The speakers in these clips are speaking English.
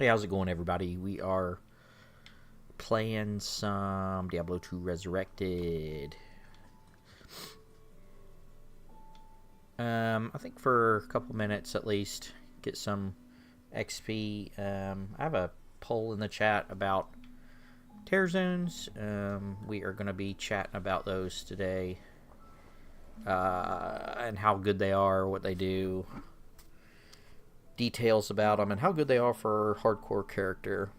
Hey, how's it going, everybody? We are playing some Diablo 2 Resurrected. I think for a couple minutes at least, get some XP. I have a poll in the chat about tear zones. We are going to be chatting about those today, and how good they are, what they do, details about them, and how good they are for hardcore character.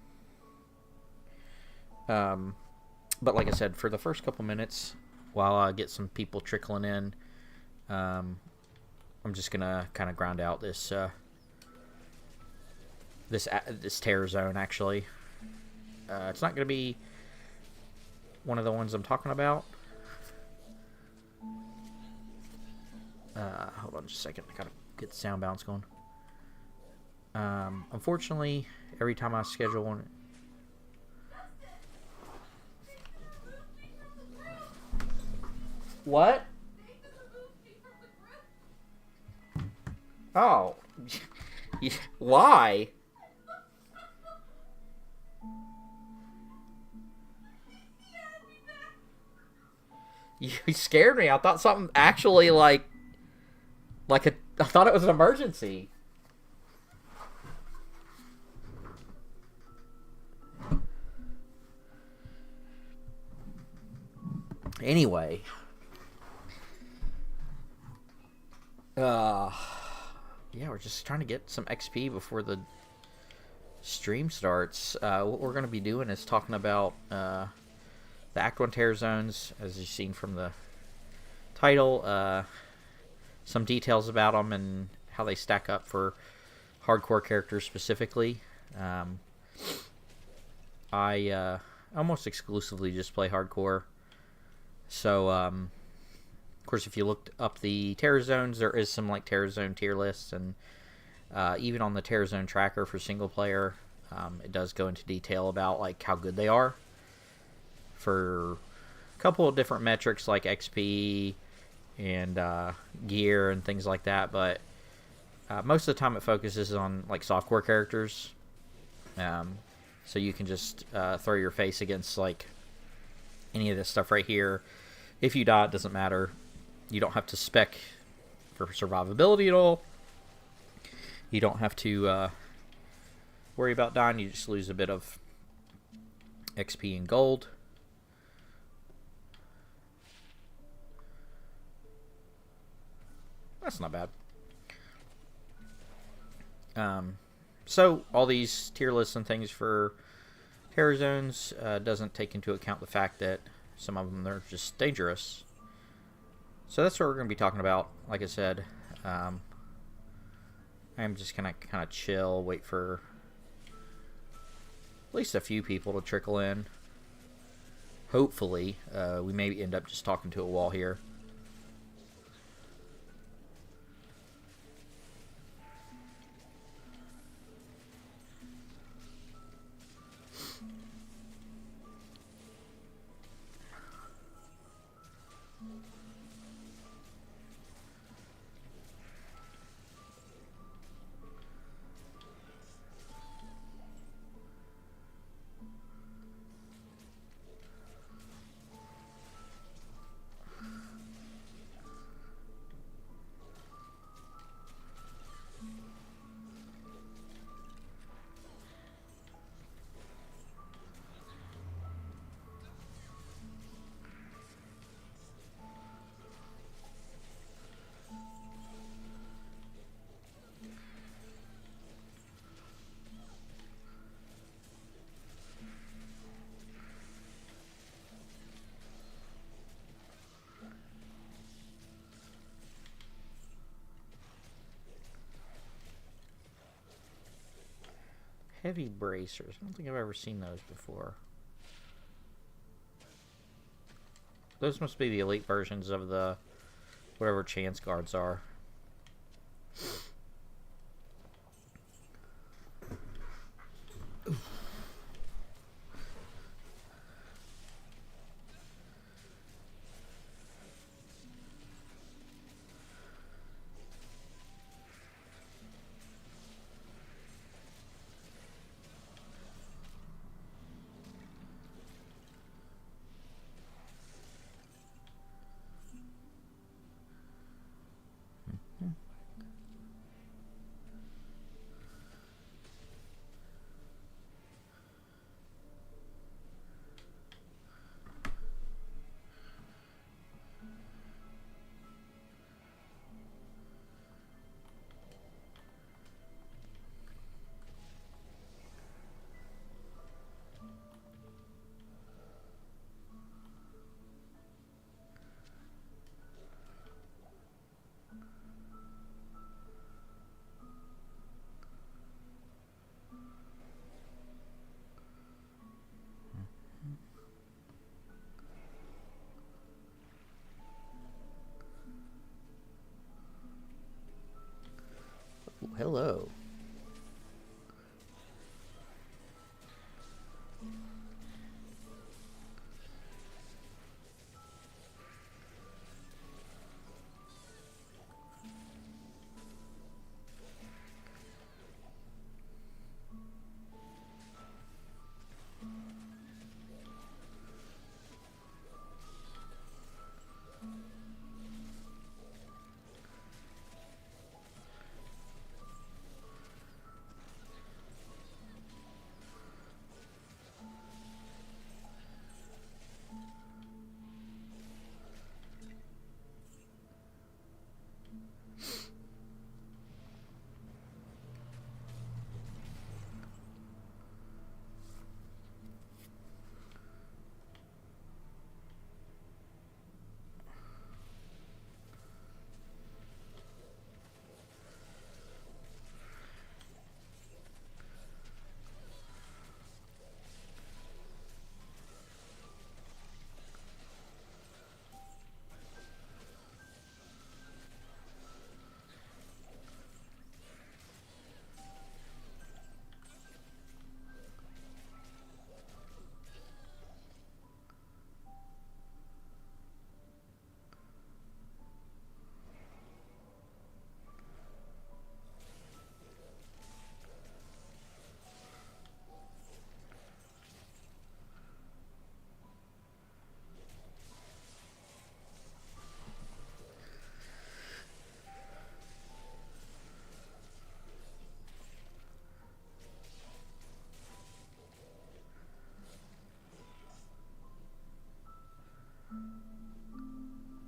But like I said, for the first couple minutes, while I get some people trickling in, I'm just gonna kind of ground out this this tear zone. Actually, it's not gonna be one of the ones I'm talking about. Hold on just a second. I gotta get the sound balance going. Unfortunately, every time I schedule one. What? Oh. Why? You scared me. I thought something actually I thought it was an emergency. Anyway. Yeah, we're just trying to get some XP before the stream starts. What we're going to be doing is talking about the Act 1 tear zones, as you've seen from the title. Some details about them and how they stack up for hardcore characters specifically. I almost exclusively just play hardcore. So, of course, if you looked up the tear zones, there is some tear zone tier lists, and even on the tear zone tracker for single player, it does go into detail about how good they are for a couple of different metrics like XP and gear and things like that. But most of the time, it focuses on softcore characters, so you can just throw your face against any of this stuff right here. If you die, it doesn't matter. You don't have to spec for survivability at all. You don't have to worry about dying. You just lose a bit of XP and gold. That's not bad. So all these tier lists and things for tear zones doesn't take into account the fact that some of them are just dangerous. So that's what we're going to be talking about. Like I said, I'm just going to kind of chill, wait for at least a few people to trickle in. Hopefully, we may end up just talking to a wall here. Heavy bracers. I don't think I've ever seen those before. Those must be the elite versions of the whatever chance guards are.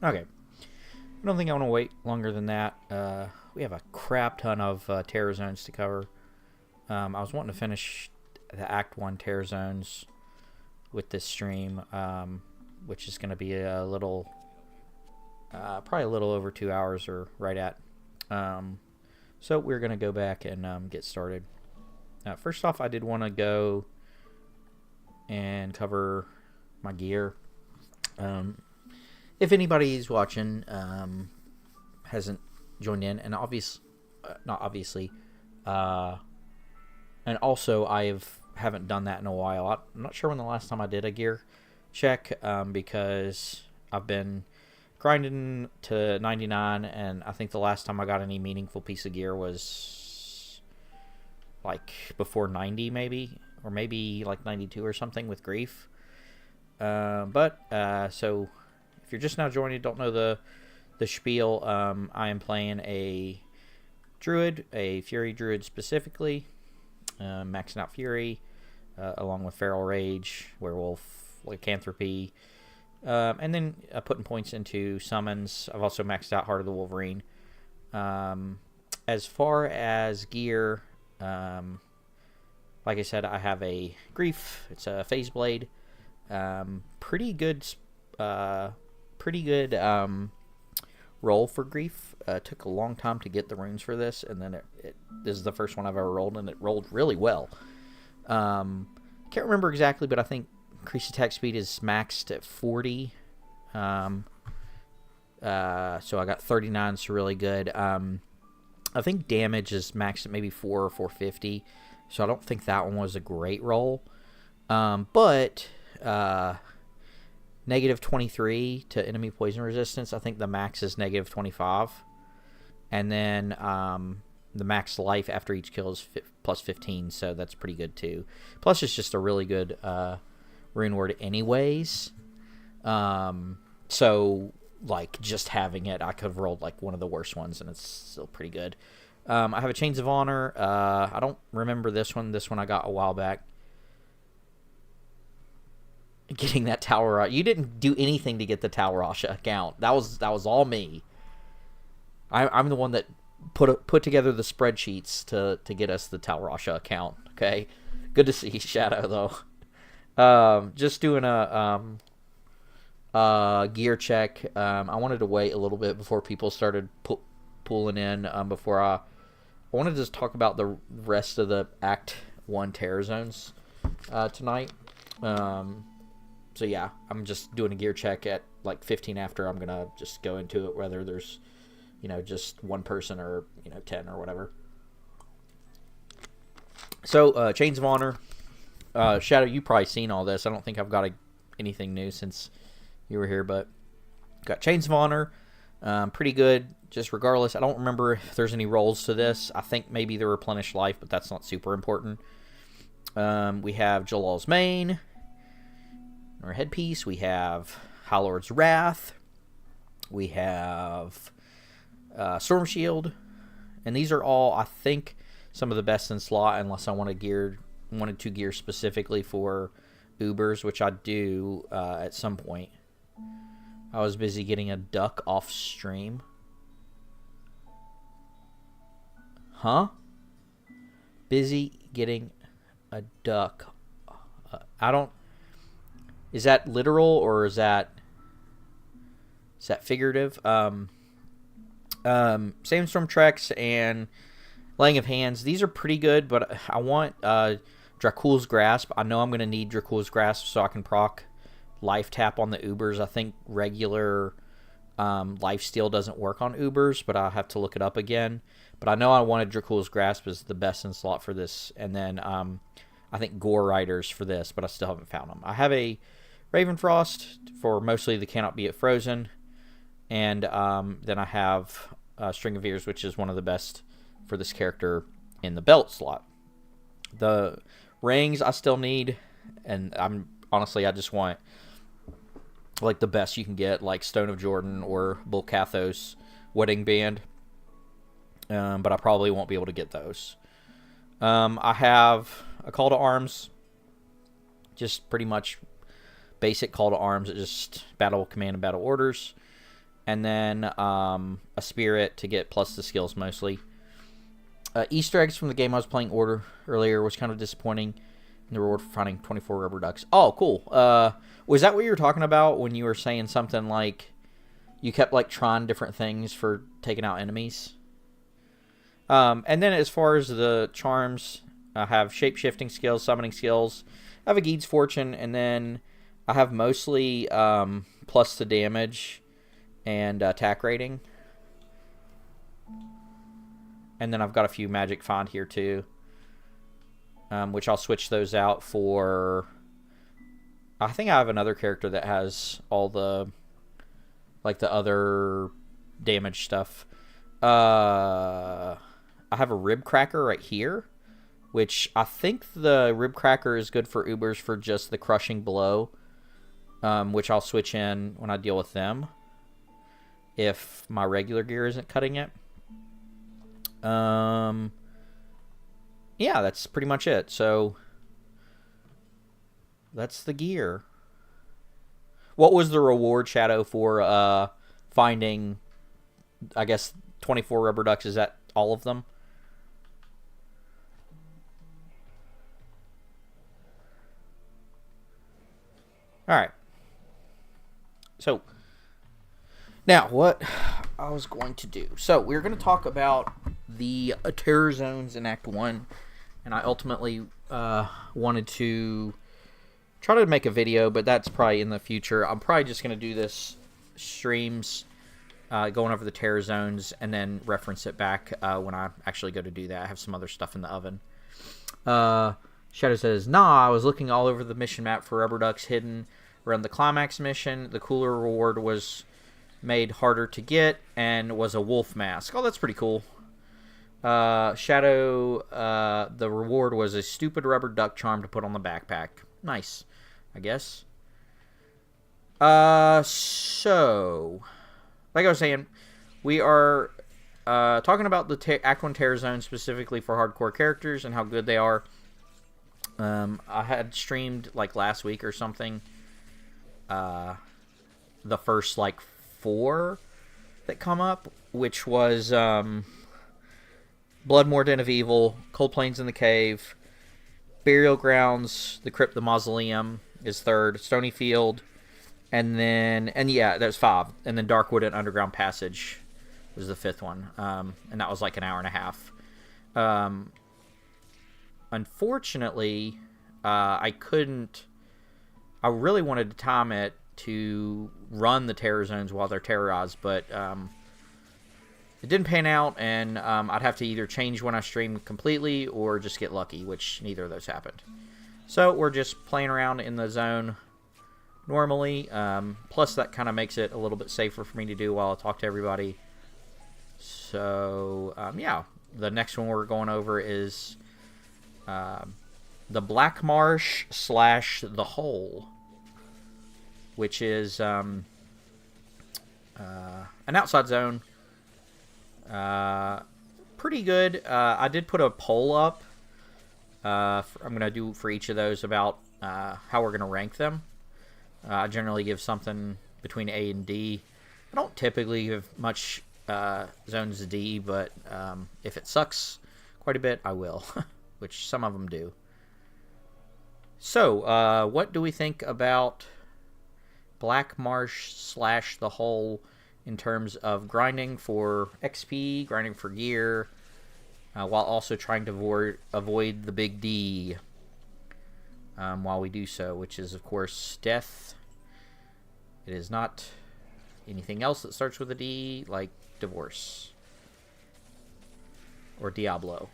Okay. I don't think I want to wait longer than that. We have a crap ton of Terror Zones to cover. I was wanting to finish the Act 1 Terror Zones with this stream, which is going to be a little, probably a little over 2 hours or right at. So we're going to go back and get started. First off, I did want to go and cover my gear. If anybody's watching hasn't joined in, and not obviously, and also haven't done that in a while. I'm not sure when the last time I did a gear check, because I've been grinding to 99, and I think the last time I got any meaningful piece of gear was like before 90 maybe, or maybe like 92 or something with grief. So if you're just now joining, don't know the spiel, I am playing a druid, a fury druid specifically, maxing out fury, along with feral rage, werewolf, lycanthropy, and then putting points into summons. I've also maxed out Heart of the Wolverine. As far as gear, like I said, I have a grief. It's a phase blade. Pretty good roll for grief. Took a long time to get the runes for this, and then this is the first one I've ever rolled, and it rolled really well. Can't remember exactly, but I think increased attack speed is maxed at 40. So I got 39, so really good. I think damage is maxed at maybe 4 or 450, so I don't think that one was a great roll. But negative 23 to enemy poison resistance. I think the max is negative 25. And then the max life after each kill is plus 15, so that's pretty good too. Plus, it's just a really good rune word anyways. So, like, just having it, I could have rolled like one of the worst ones, and it's still pretty good. I have a Chains of Honor. I don't remember this one. This one I got a while back. Getting that Tower, you didn't do anything to get the Talrasha account. That was all me. I'm the one that put together the spreadsheets to get us the Talrasha account. Okay, good to see Shadow though. Just doing a gear check. I wanted to wait a little bit before people started pulling in. Before I wanted to just talk about the rest of the Act 1 Terror Zones tonight. So yeah, I'm just doing a gear check at like 15 after. I'm gonna just go into it, whether there's, just one person or 10 or whatever. So Chains of Honor, Shadow, you probably seen all this. I don't think I've got anything new since you were here, but got Chains of Honor, pretty good. Just regardless, I don't remember if there's any rolls to this. I think maybe the replenish life, but that's not super important. We have Jalal's Mane. Our headpiece, we have Howlord's Wrath, we have Storm Shield, and these are all, I think, some of the best in slot, unless I wanted to gear specifically for Ubers, which I do at some point. I was busy getting a duck off stream. Huh? Busy getting a duck. I don't... Is that literal or is that figurative? Sandstorm Treks and Laying of Hands. These are pretty good, but I want Dracul's Grasp. I know I'm going to need Dracul's Grasp so I can proc life tap on the Ubers. I think regular life steal doesn't work on Ubers, but I'll have to look it up again. But I know I wanted Dracul's Grasp as the best in slot for this. And then I think Gore Riders for this, but I still haven't found them. I have a Ravenfrost for mostly the Cannot Be It Frozen, and then I have String of Ears, which is one of the best for this character in the belt slot. The rings I still need, and I just want like the best you can get, like Stone of Jordan or Bulkathos Wedding Band, but I probably won't be able to get those. I have a Call to Arms, just pretty much basic Call to Arms. It just battle command and battle orders. and then a spirit to get plus the skills mostly. Easter eggs from the game I was playing earlier was kind of disappointing. And the reward for finding 24 rubber ducks. Oh, cool. Was that what you were talking about when you were saying something like you kept like trying different things for taking out enemies? And then as far as the charms, I have shape-shifting skills, summoning skills. I have a Geed's Fortune, and then I have mostly plus to damage and attack rating. And then I've got a few magic find here too, which I'll switch those out for. I think I have another character that has all the, like the other damage stuff. I have a rib cracker right here, which I think the rib cracker is good for Ubers for just the crushing blow, which I'll switch in when I deal with them if my regular gear isn't cutting it. Yeah, that's pretty much it. So that's the gear. What was the reward, Shadow, for finding, I guess, 24 rubber ducks? Is that all of them? All right. So now what I was going to do. So we're going to talk about the terror zones in Act 1. And I ultimately wanted to try to make a video, but that's probably in the future. I'm probably just going to do this streams going over the terror zones and then reference it back when I actually go to do that. I have some other stuff in the oven. Shadow says, nah, I was looking all over the mission map for rubber ducks hidden around the climax mission. The cooler reward was made harder to get and was a wolf mask. Oh, that's pretty cool. Shadow, the reward was a stupid rubber duck charm to put on the backpack. Nice, I guess. So, like I was saying, we are talking about the Act 1 Terror Zone specifically for hardcore characters and how good they are. I had streamed like last week or something the first like 4 that come up, which was Bloodmore Den of Evil, Cold Plains in the Cave, Burial Grounds, the Crypt, the Mausoleum is 3rd, Stony Field, and yeah, there's 5, and then Darkwood and Underground Passage was the 5th one, and that was like an hour and a half. Unfortunately, I really wanted to time it to run the terror zones while they're terrorized, but it didn't pan out, and I'd have to either change when I stream completely or just get lucky, which neither of those happened. So we're just playing around in the zone normally. Plus, that kind of makes it a little bit safer for me to do while I talk to everybody. So, yeah, the next one we're going over is the Black Marsh / the Hole, which is an outside zone. Pretty good. I did put a poll up. I'm going to do for each of those about how we're going to rank them. I generally give something between A and D. I don't typically give much zones D, but if it sucks quite a bit, I will, which some of them do. So, what do we think about Black Marsh / the Hole in terms of grinding for XP, grinding for gear, while also trying to avoid the big D while we do so, which is, of course, death. It is not anything else that starts with a D, like divorce or Diablo.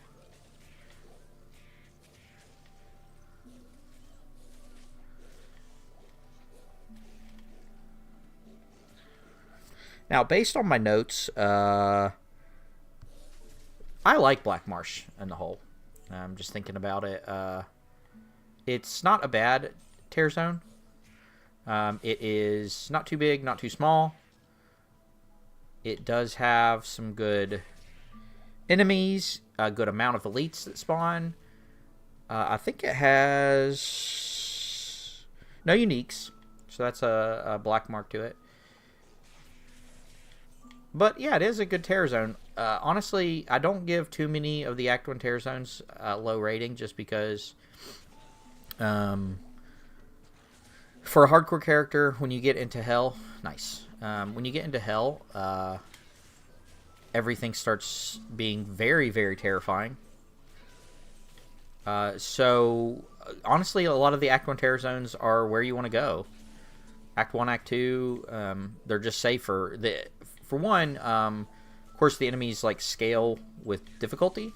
Now, based on my notes, I like Black Marsh and the Hole. I'm just thinking about it. It's not a bad tear zone. It is not too big, not too small. It does have some good enemies, a good amount of elites that spawn. I think it has no uniques, so that's a black mark to it. But yeah, it is a good Terror Zone. Honestly, I don't give too many of the Act 1 Terror Zones low rating just because um, for a hardcore character, when you get into hell, nice. When you get into hell, everything starts being very, very terrifying. So, honestly, a lot of the Act 1 Terror Zones are where you want to go. Act 1, Act 2, they're just safer. For one, of course, the enemies like scale with difficulty.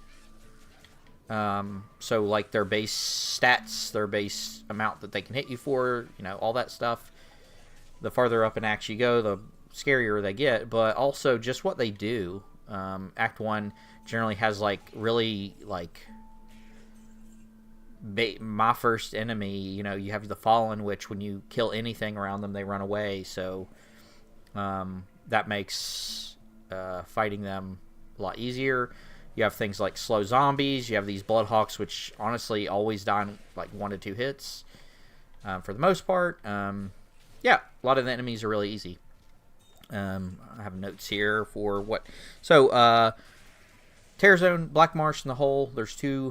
So like their base stats, their base amount that they can hit you for, all that stuff. The farther up in acts you go, the scarier they get. But also just what they do. Act 1 generally has like really like my first enemy. You have the Fallen, which when you kill anything around them, they run away. So that makes fighting them a lot easier. You have things like slow zombies. You have these Bloodhawks, which honestly always die in like 1 to 2 hits for the most part. Yeah, a lot of the enemies are really easy. I have notes here for what. So, Terror Zone, Black Marsh, and the Hole. There's 3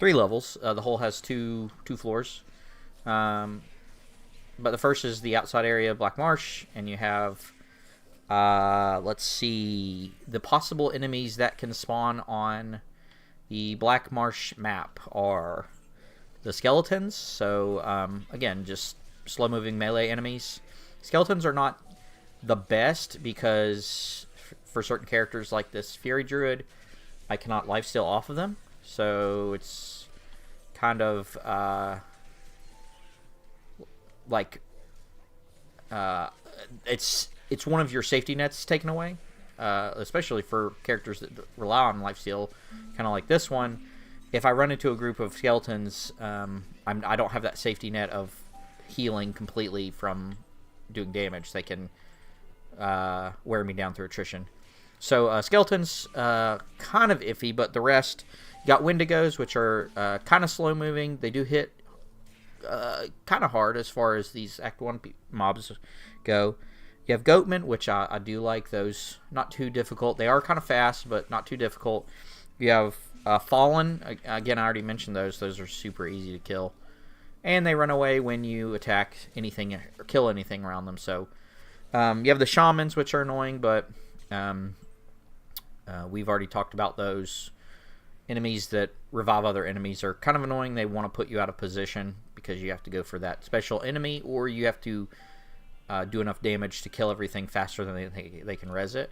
levels. The Hole has two floors. But the first is the outside area of Black Marsh, and you have, let's see, the possible enemies that can spawn on the Black Marsh map are the skeletons. So, again, just slow-moving melee enemies. Skeletons are not the best because for certain characters like this Fury Druid, I cannot lifesteal off of them. So it's kind of it's one of your safety nets taken away, especially for characters that rely on lifesteal, kind of like this one. If I run into a group of skeletons, I don't have that safety net of healing completely from doing damage. They can wear me down through attrition. So skeletons, kind of iffy, but the rest, you got Wendigos, which are kind of slow moving. They do hit kind of hard as far as these Act 1 mobs go. You have Goatmen, which I do like those. Not too difficult. They are kind of fast, but not too difficult. You have Fallen. Again, I already mentioned those. Those are super easy to kill. And they run away when you attack anything or kill anything around them. So you have the Shamans, which are annoying, but we've already talked about those. Enemies that revive other enemies are kind of annoying. They want to put you out of position because you have to go for that special enemy, or you have to do enough damage to kill everything faster than they can res it.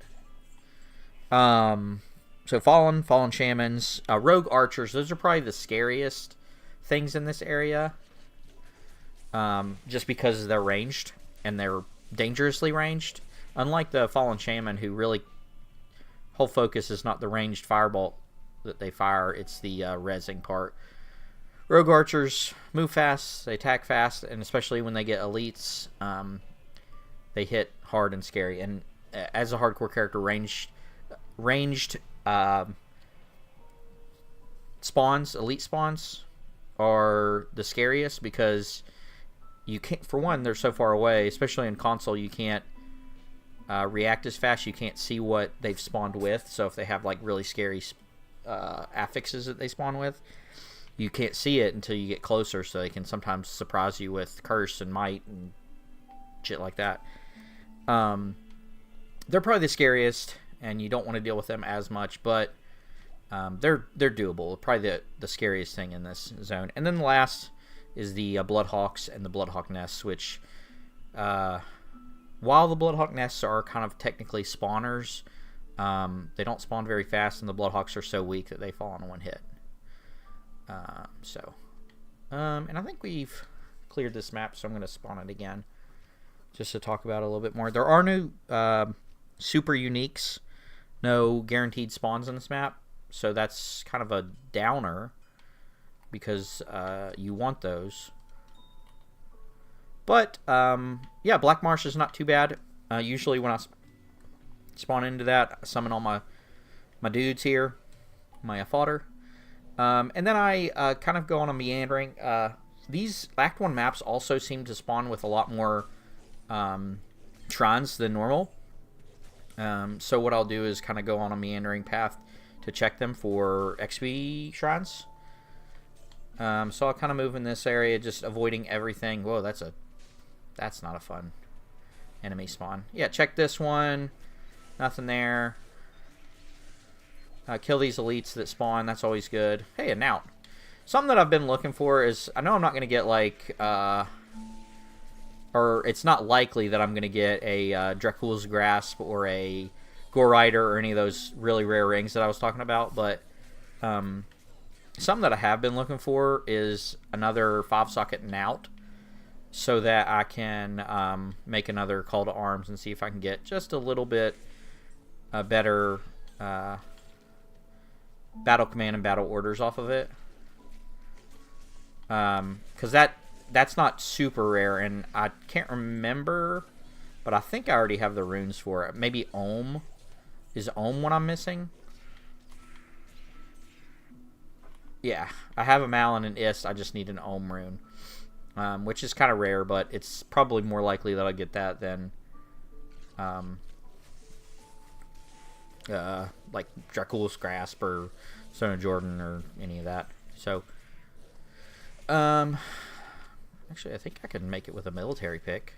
So Fallen Shamans, Rogue Archers, those are probably the scariest things in this area. Just because they're ranged, and they're dangerously ranged. Unlike the Fallen Shaman, who really, whole focus is not the ranged firebolt that they fire, it's the rezzing part. Rogue Archers move fast, they attack fast, and especially when they get elites, they hit hard and scary. And as a hardcore character, ranged spawns, elite spawns, are the scariest because you can't, for one, they're so far away, especially in console, you can't react as fast. You can't see what they've spawned with. So if they have like really scary affixes that they spawn with, you can't see it until you get closer, so they can sometimes surprise you with curse and might and shit like that. They're probably the scariest, and you don't want to deal with them as much, but they're doable. Probably the scariest thing in this zone. And then the last is the Bloodhawks and the Bloodhawk nests, which while the Bloodhawk nests are kind of technically spawners, they don't spawn very fast, and the Bloodhawks are so weak that they fall on one hit. And I think we've cleared this map, so I'm going to spawn it again just to talk about it a little bit more. There are no super uniques, no guaranteed spawns in this map, so that's kind of a downer because you want those. But yeah, Black Marsh is not too bad. Usually when I spawn into that, I summon all my dudes here, my fodder. And then I kind of go on a meandering. These Act 1 maps also seem to spawn with a lot more shrines than normal. So what I'll do is kind of go on a meandering path to check them for XP shrines. So I'll kind of move in this area, just avoiding everything. Whoa, that's not a fun enemy spawn. Yeah, check this one. Nothing there. Kill these elites that spawn. That's always good. Hey, a knout. Something that I've been looking for is, I know I'm not going to get like, or it's not likely that I'm going to get a Dracul's Grasp or a Gore Rider or any of those really rare rings that I was talking about, but something that I have been looking for is another 5-socket knout, so that I can make another call to arms and see if I can get just a little bit better battle command and battle orders off of it. Because that's not super rare, and I can't remember, but I think I already have the runes for it. Maybe Ohm. Is Ohm what I'm missing? Yeah, I have a Mal and an Ist. I just need an Ohm rune, which is kind of rare, but it's probably more likely that I'll get that than like Dracul's Grasp or Stone of Jordan or any of that. So actually, I think I can make it with a military pick.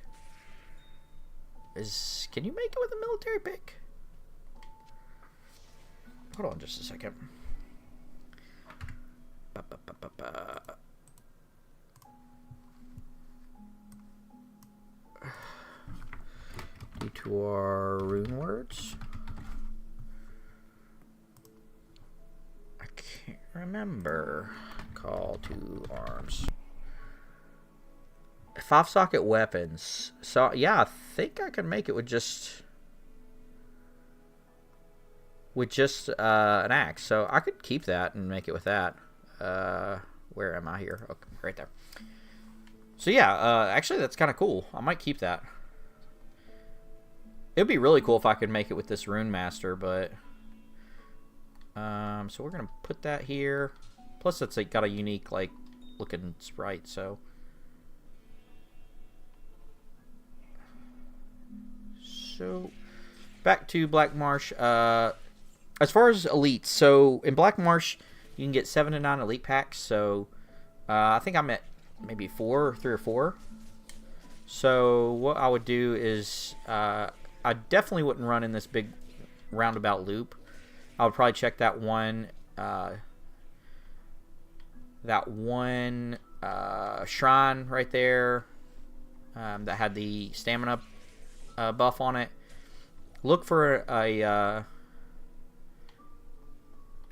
Can you make it with a military pick? Hold on just a second. To our rune words. I can't remember. Call to arms. 5-socket weapons. So yeah, I think I can make it with just an axe. So I could keep that and make it with that. Where am I here? Okay, right there. So yeah, actually that's kind of cool. I might keep that. It'd be really cool if I could make it with this Rune Master, but so we're gonna put that here. Plus, it's got a unique like looking sprite. So back to Black Marsh. As far as elites, so in Black Marsh you can get 7 to 9 elite packs. So I think I'm at maybe 3 or 4. So what I would do is I definitely wouldn't run in this big roundabout loop. I would probably check that one shrine right there that had the stamina buff on it. Look for a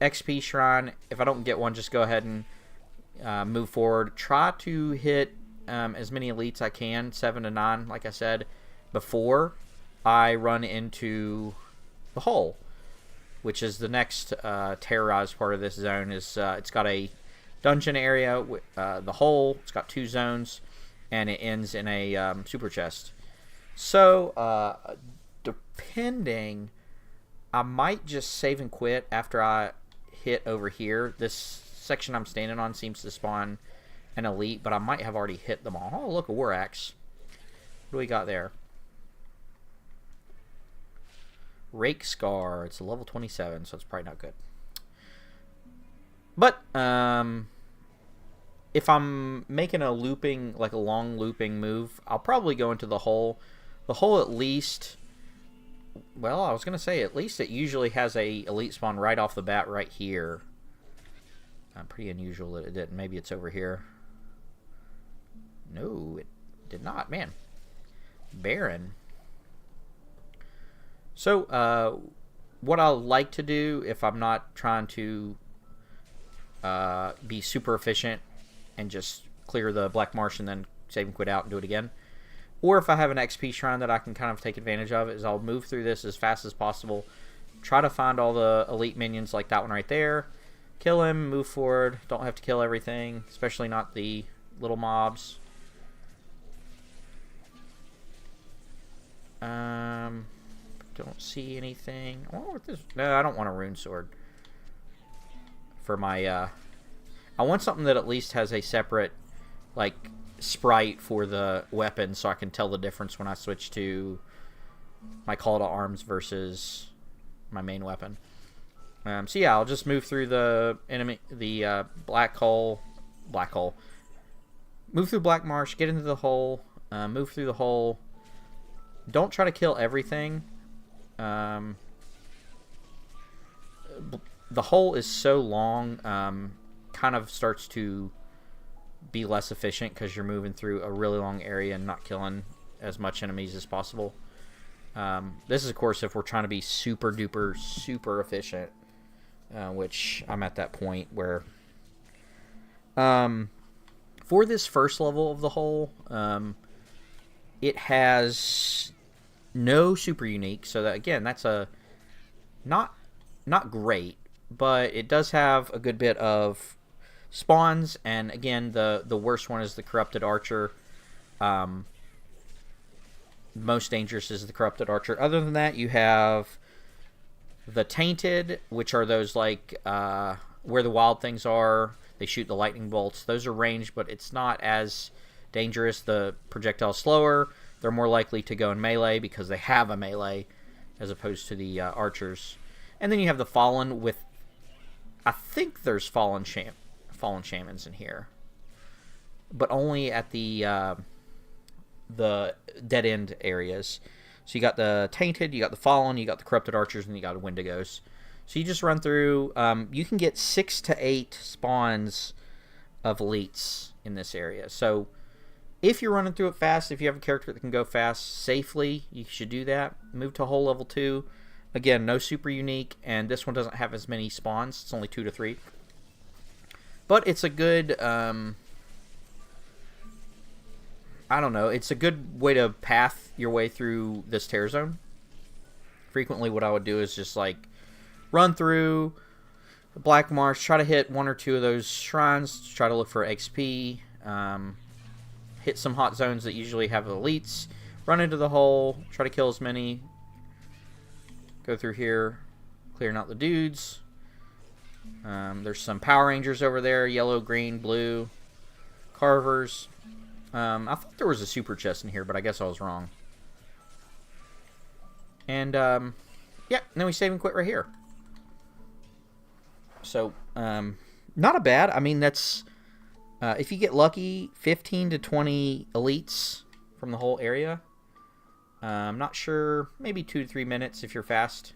XP shrine. If I don't get one, just go ahead and move forward. Try to hit as many elites I can, 7 to 9, like I said, before I run into the hole, which is the next terrorized part of this zone. Is it's got a dungeon area with the hole. It's got 2 zones, and it ends in a super chest. So depending, I might just save and quit after I hit over here. This section I'm standing on seems to spawn an elite, but I might have already hit them all. Oh, look, a war axe. What do we got there? Rake Scar. It's a level 27, so it's probably not good. But if I'm making a looping, like a long looping move, I'll probably go into the hole. The hole at least, well, I was going to say at least it usually has a elite spawn right off the bat right here. Pretty unusual that it didn't. Maybe it's over here. No, it did not. Man. Barren. So, what I like to do if I'm not trying to be super efficient and just clear the Black Marsh and then save and quit out and do it again, or if I have an XP shrine that I can kind of take advantage of, is I'll move through this as fast as possible, try to find all the elite minions like that one right there, kill him, move forward. Don't have to kill everything, especially not the little mobs. Don't see anything. Oh, this, no, I don't want a rune sword for my I want something that at least has a separate like sprite for the weapon, so I can tell the difference when I switch to my call to arms versus my main weapon. So yeah, I'll just move through the enemy, the black hole. Move through Black Marsh, get into the hole, move through the hole. Don't try to kill everything. The hole is so long, kind of starts to be less efficient because you're moving through a really long area and not killing as much enemies as possible. This is, of course, if we're trying to be super duper super efficient, which I'm at that point where for this first level of the hole, it has no super unique, so that, again, that's a not great, but it does have a good bit of spawns. And again, the worst one is the corrupted archer. Most dangerous is the corrupted archer. Other than that, you have the tainted, which are those like where the wild things are. They shoot the lightning bolts. Those are ranged, but it's not as dangerous. The projectile's slower. They're more likely to go in melee because they have a melee as opposed to the archers. And then you have the fallen with, I think there's fallen shamans in here, but only at the dead end areas. So you got the tainted, you got the fallen, you got the corrupted archers, and you got the wendigos. So you just run through. You can get 6 to 8 spawns of elites in this area. So if you're running through it fast, if you have a character that can go fast safely, you should do that. Move to hole level 2. Again, no super unique, and this one doesn't have as many spawns. It's only 2 to 3. But it's a good, I don't know, it's a good way to path your way through this tear zone. Frequently what I would do is just like run through the Black Marsh, try to hit 1 or 2 of those shrines, try to look for XP, hit some hot zones that usually have elites, run into the hole, try to kill as many, go through here, clearing out the dudes. There's some Power Rangers over there, yellow, green, blue, carvers. I thought there was a super chest in here, but I guess I was wrong. And, yeah, then we save and quit right here. So, not a bad. I mean, that's, if you get lucky, 15 to 20 elites from the whole area. I'm not sure, maybe 2 to 3 minutes if you're fast.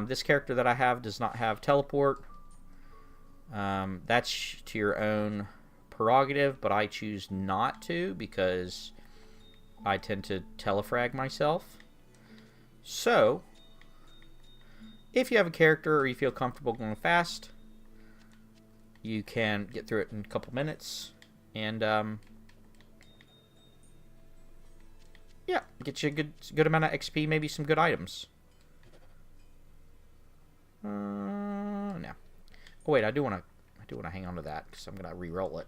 This character that I have does not have teleport. That's to your own prerogative, but I choose not to because I tend to telefrag myself. So, if you have a character or you feel comfortable going fast, you can get through it in a couple minutes and yeah, get you a good amount of XP, maybe some good items. No. Oh wait, I do want to hang on to that because I'm gonna re-roll it.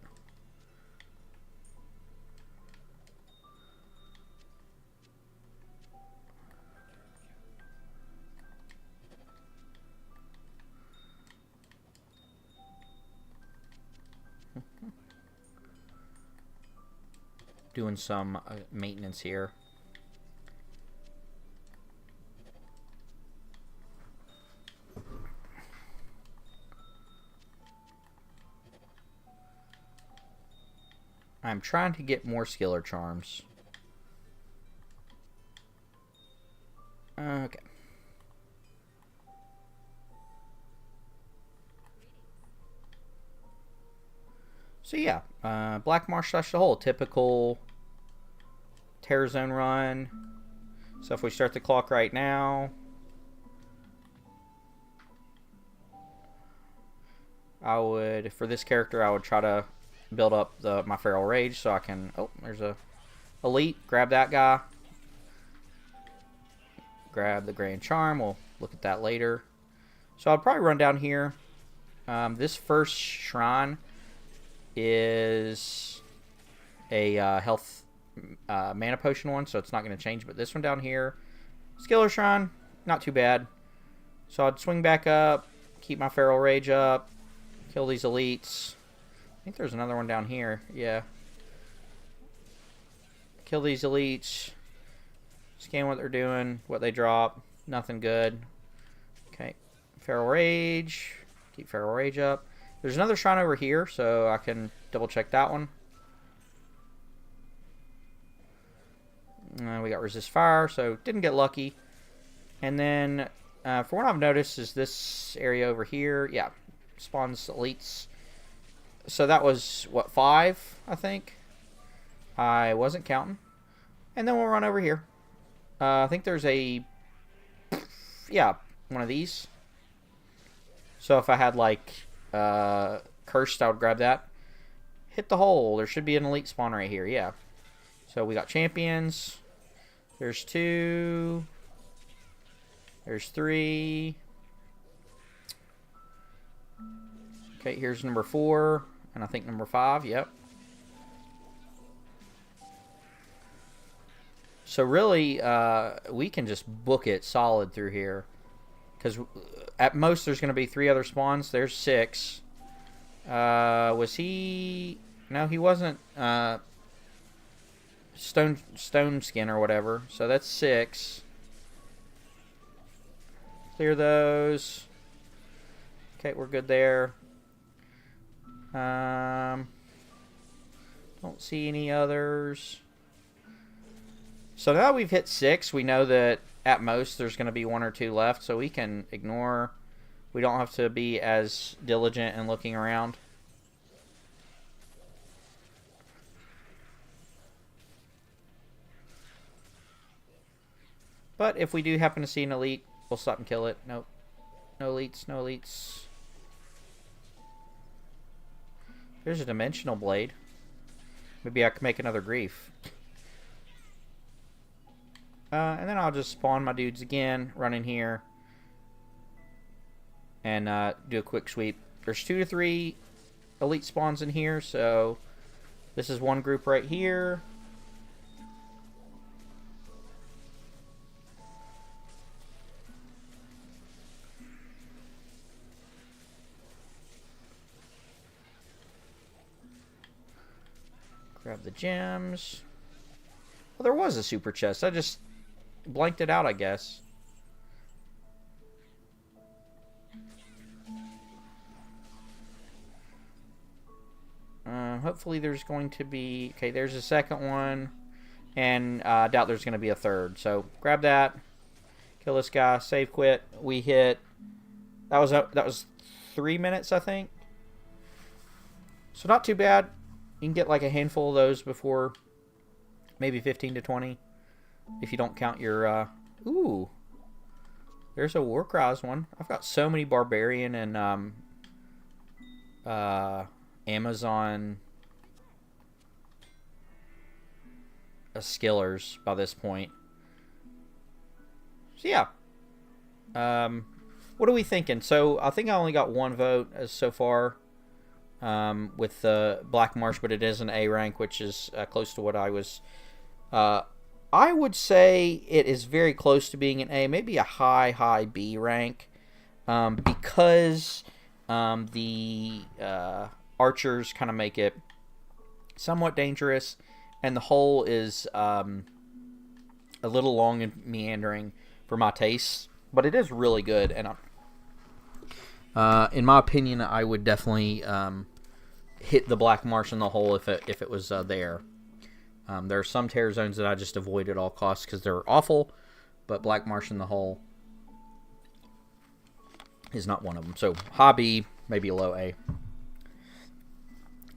Doing some maintenance here. I'm trying to get more skiller charms. Okay. So yeah, Black Marsh / the Hole, typical tear zone run. So if we start the clock right now, I would, for this character, I would try to build up my Feral Rage so I can, oh, there's a elite, grab that guy. Grab the Grand Charm, we'll look at that later. So I'll probably run down here. This first shrine is a health mana potion one, so it's not going to change. But this one down here, Skiller Shrine, not too bad. So I'd swing back up, keep my Feral Rage up, kill these elites. I think there's another one down here. Yeah. Kill these elites. Scan what they're doing, what they drop. Nothing good. Okay. Feral Rage. Keep Feral Rage up. There's another shrine over here, so I can double check that one. We got Resist Fire, so didn't get lucky. And then, for what I've noticed, is this area over here. Yeah, spawns elites. So that was, what, 5, I think? I wasn't counting. And then we'll run over here. I think there's a... Yeah, one of these. So if I had, like, Cursed, I would grab that. Hit the hole. There should be an elite spawn right here, yeah. So we got champions. There's 2. There's 3. Okay, here's number 4. And I think number 5, yep. So really, we can just book it solid through here. Because at most there's going to be 3 other spawns. There's 6. Was he... No, he wasn't stone skin or whatever. So that's 6. Clear those. Okay, we're good there. Don't see any others. So now we've hit 6, we know that at most there's going to be 1 or 2 left, so we can ignore. We don't have to be as diligent in looking around. But if we do happen to see an elite, we'll stop and kill it. Nope. No elites, no elites. There's a dimensional blade. Maybe I can make another grief. And then I'll just spawn my dudes again, run in here, and do a quick sweep. There's 2 to 3 elite spawns in here, so this is one group right here. Grab the gems. Well, there was a super chest. I just blanked it out, I guess. Hopefully there's going to be... Okay, there's a second one. And I doubt there's going to be a third. So grab that. Kill this guy. Save quit. We hit... That was 3 minutes, I think. So not too bad. You can get like a handful of those before... Maybe 15 to 20. If you don't count your... Ooh. There's a Warcries one. I've got so many Barbarian and Amazon skillers by this point. So yeah. What are we thinking? So I think I only got 1 vote so far with the Black Marsh, but it is an A rank, which is close to what I was... I would say it is very close to being an A, maybe a high B rank, because the archers kind of make it somewhat dangerous, and the hole is a little long and meandering for my taste, but it is really good, and in my opinion, I would definitely hit the Black Marsh in the hole if it was there. There are some terror zones that I just avoid at all costs because they're awful, but Black Marsh in the hole is not one of them. So hobby, maybe a low A.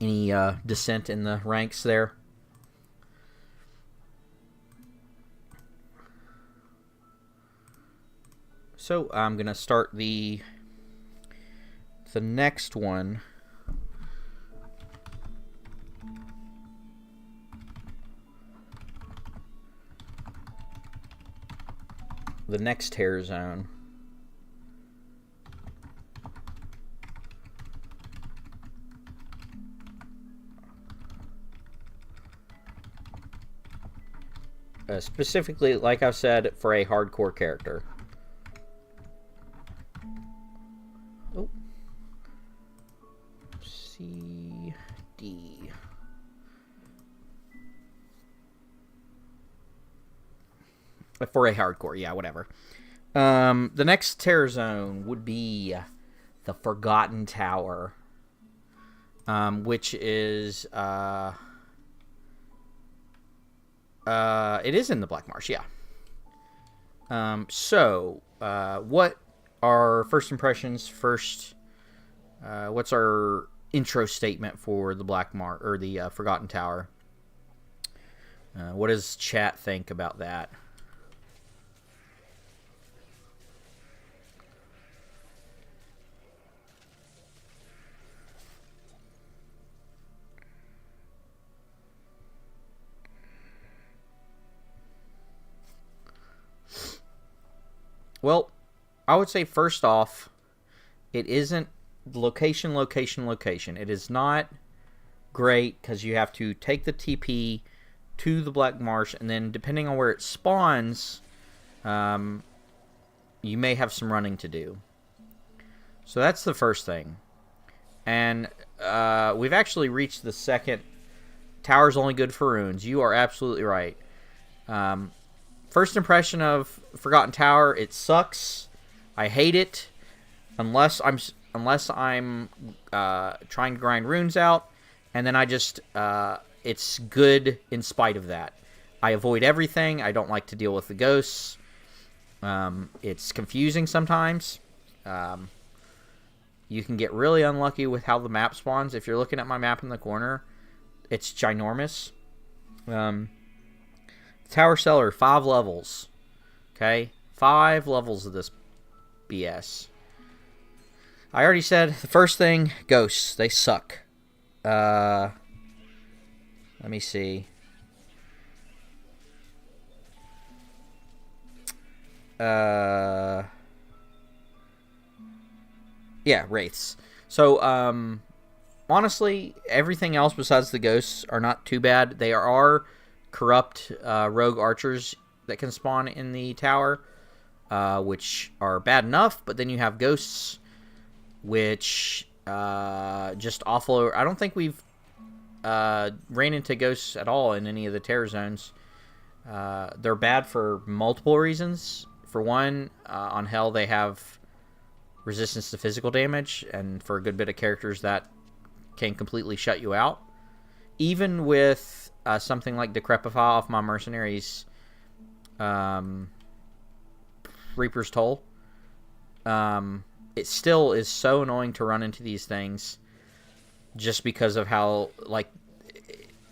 Any dissent in the ranks there? So I'm gonna start the next one. The next terror zone. Specifically, like I've said, for a hardcore character. Oh. C, D. For a hardcore, yeah, whatever. The next terror zone would be the Forgotten Tower, which is it is in the Black Marsh, yeah. What are first impressions? What's our intro statement for the Black Marsh or the Forgotten Tower? What does chat think about that? Well, I would say first off, it isn't location. It is not great because you have to take the TP to the Black Marsh, and then depending on where it spawns, you may have some running to do. So that's the first thing. And we've actually reached the second. Tower's only good for runes. You are absolutely right. First impression of Forgotten Tower, it sucks. I hate it. Unless I'm trying to grind runes out, and then I just it's good in spite of that. I avoid everything. I don't like to deal with the ghosts. It's confusing sometimes. You can get really unlucky with how the map spawns. If you're looking at my map in the corner, it's ginormous. Tower Cellar, 5 levels. Okay? 5 levels of this BS. I already said the first thing, ghosts. They suck. Let me see. Yeah, wraiths. So, honestly, everything else besides the ghosts are not too bad. They are corrupt rogue archers that can spawn in the tower, which are bad enough, but then you have ghosts, which just awful. I don't think we've ran into ghosts at all in any of the terror zones. They're bad for multiple reasons. For one, on Hell they have resistance to physical damage, and for a good bit of characters that can completely shut you out. Even with something like Decrepify off my mercenaries, Reaper's Toll, it still is so annoying to run into these things, just because of how, like,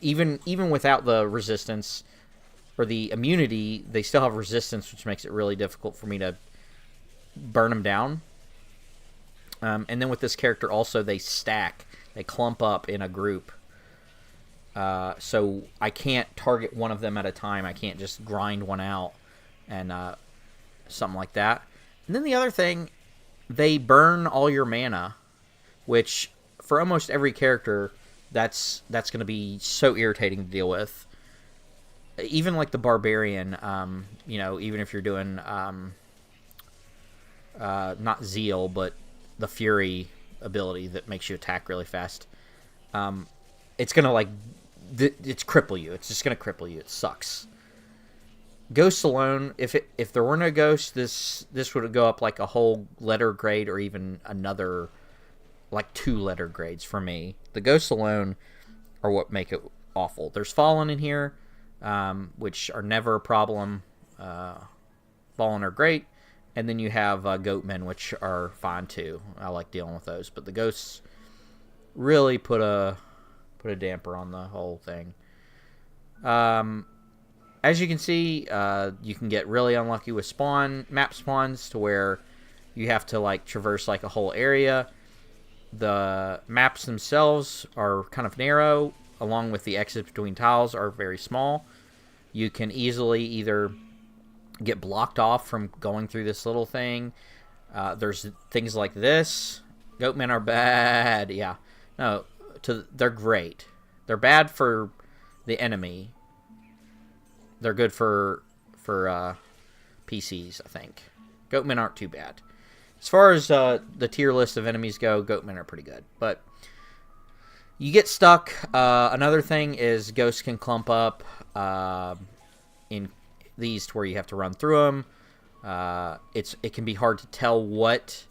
even without the resistance or the immunity, they still have resistance, which makes it really difficult for me to burn them down. And then with this character also, they stack. They clump up in a group. So I can't target one of them at a time. I can't just grind one out and something like that. And then the other thing, they burn all your mana, which for almost every character, that's going to be so irritating to deal with. Even like the Barbarian, even if you're doing not Zeal, but the Fury ability that makes you attack really fast, it's gonna it's cripple you. It's just gonna cripple you. It sucks. Ghosts alone, if there were no ghosts, this would go up like a whole letter grade, or even another like 2 letter grades for me. The ghosts alone are what make it awful. There's Fallen in here, which are never a problem. Fallen are great. And then you have Goatmen, which are fine too. I like dealing with those. But the ghosts really put a damper on the whole thing. As you can see, you can get really unlucky with map spawns to where you have to like traverse like a whole area. The maps themselves are kind of narrow, along with the exits between tiles are very small. You can easily either get blocked off from going through this little thing. There's things like this. Goatmen are bad. Yeah. No, they're great. They're bad for the enemy. They're good for PCs, I think. Goatmen aren't too bad. As far as the tier list of enemies go, Goatmen are pretty good. But you get stuck. Another thing is ghosts can clump up in these to where you have to run through them. It can be hard to tell what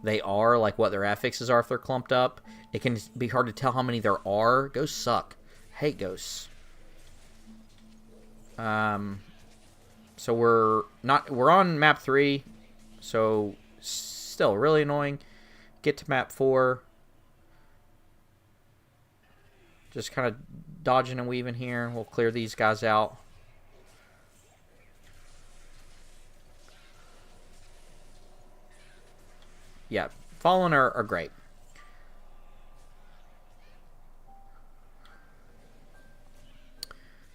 they are, like what their affixes are if they're clumped up. It can be hard to tell how many there are. Ghosts suck. Hate ghosts. So we're on map 3, so still really annoying. Get to map 4. Just kind of dodging and weaving here. We'll clear these guys out. Yeah, fallen are great.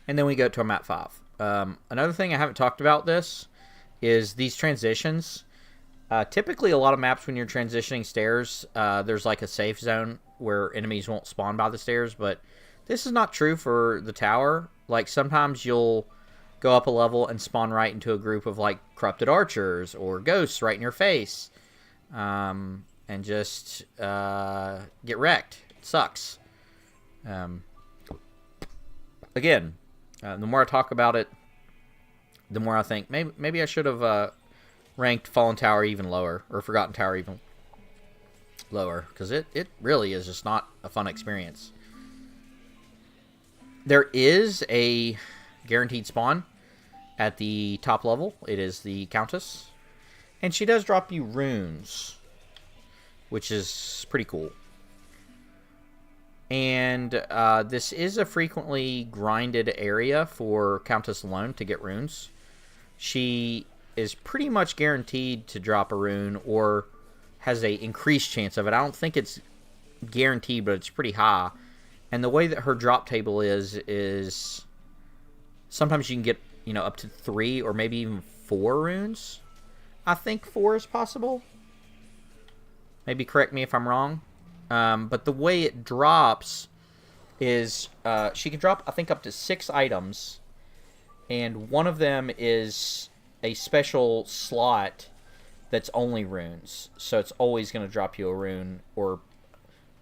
And then we go to a map 5. Another thing I haven't talked about this is these transitions. Typically, a lot of maps when you're transitioning stairs, there's like a safe zone where enemies won't spawn by the stairs, but this is not true for the tower. Like, sometimes you'll go up a level and spawn right into a group of like corrupted archers or ghosts right in your face. And just get wrecked. It sucks. Again, the more I talk about it, the more I think maybe I should have ranked Fallen Tower even lower, or Forgotten Tower even lower, because it really is just not a fun experience. There is a guaranteed spawn at the top level. It is the Countess. And she does drop you runes, which is pretty cool. And this is a frequently grinded area for Countess alone to get runes. She is pretty much guaranteed to drop a rune, or has a increased chance of it. I don't think it's guaranteed, but it's pretty high. And the way that her drop table is sometimes you can get, up to 3 or maybe even 4 runes. I think 4 is possible. Maybe correct me if I'm wrong. But the way it drops is she can drop, I think, up to 6 items. And one of them is a special slot that's only runes. So it's always going to drop you a rune or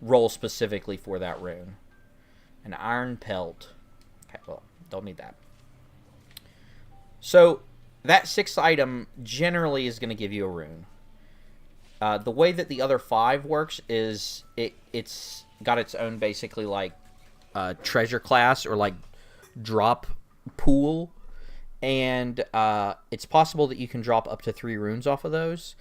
roll specifically for that rune. An iron pelt. Okay, well, don't need that. So that 6th item generally is going to give you a rune. The way that the other 5 works is it's got its own basically like treasure class or like drop pool. And it's possible that you can drop up to 3 runes off of those.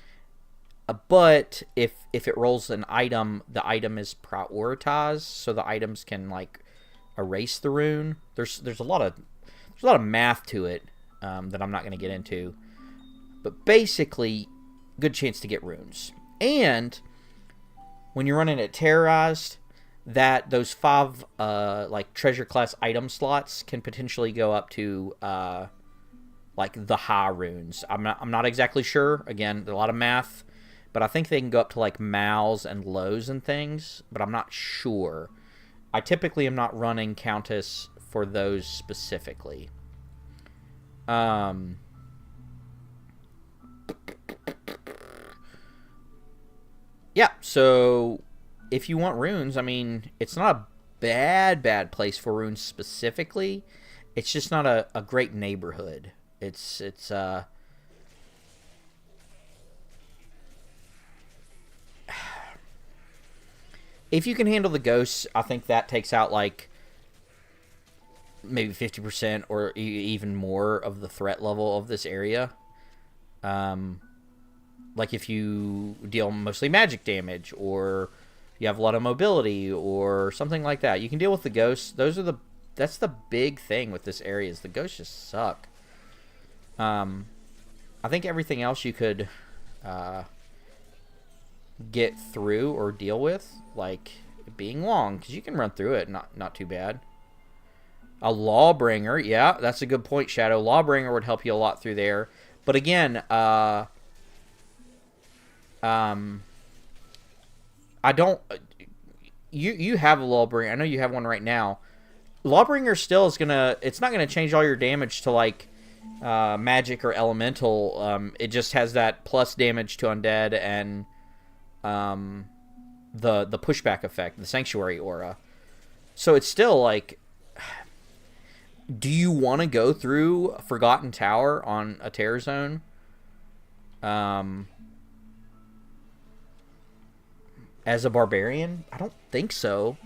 But if it rolls an item, the item is prioritized, so the items can like erase the rune. There's a lot of math to it that I'm not going to get into. But basically, good chance to get runes. And when you're running it terrorized, that those 5 like treasure class item slots can potentially go up to like the high runes. I'm not exactly sure. Again, there's a lot of math, but I think they can go up to like Mals and lows and things, but I'm not sure. I typically am not running Countess for those specifically. Yeah, so if you want runes, I mean, it's not a bad place for runes specifically. It's just not a great neighborhood. It's if you can handle the ghosts, I think that takes out like maybe 50% or even more of the threat level of this area. Like if you deal mostly magic damage, or you have a lot of mobility, or something like that, you can deal with the ghosts. That's the big thing with this area, is the ghosts just suck. I think everything else you could get through or deal with, like it being long, because you can run through it, not too bad. A Lawbringer, yeah, that's a good point, Shadow. Lawbringer would help you a lot through there. But again, I don't... You have a Lawbringer. I know you have one right now. Lawbringer still is gonna... It's not gonna change all your damage to, like, magic or elemental. It just has that plus damage to undead and the pushback effect, the sanctuary aura. So it's still, like... Do you want to go through Forgotten Tower on a Terror Zone? As a barbarian? I don't think so.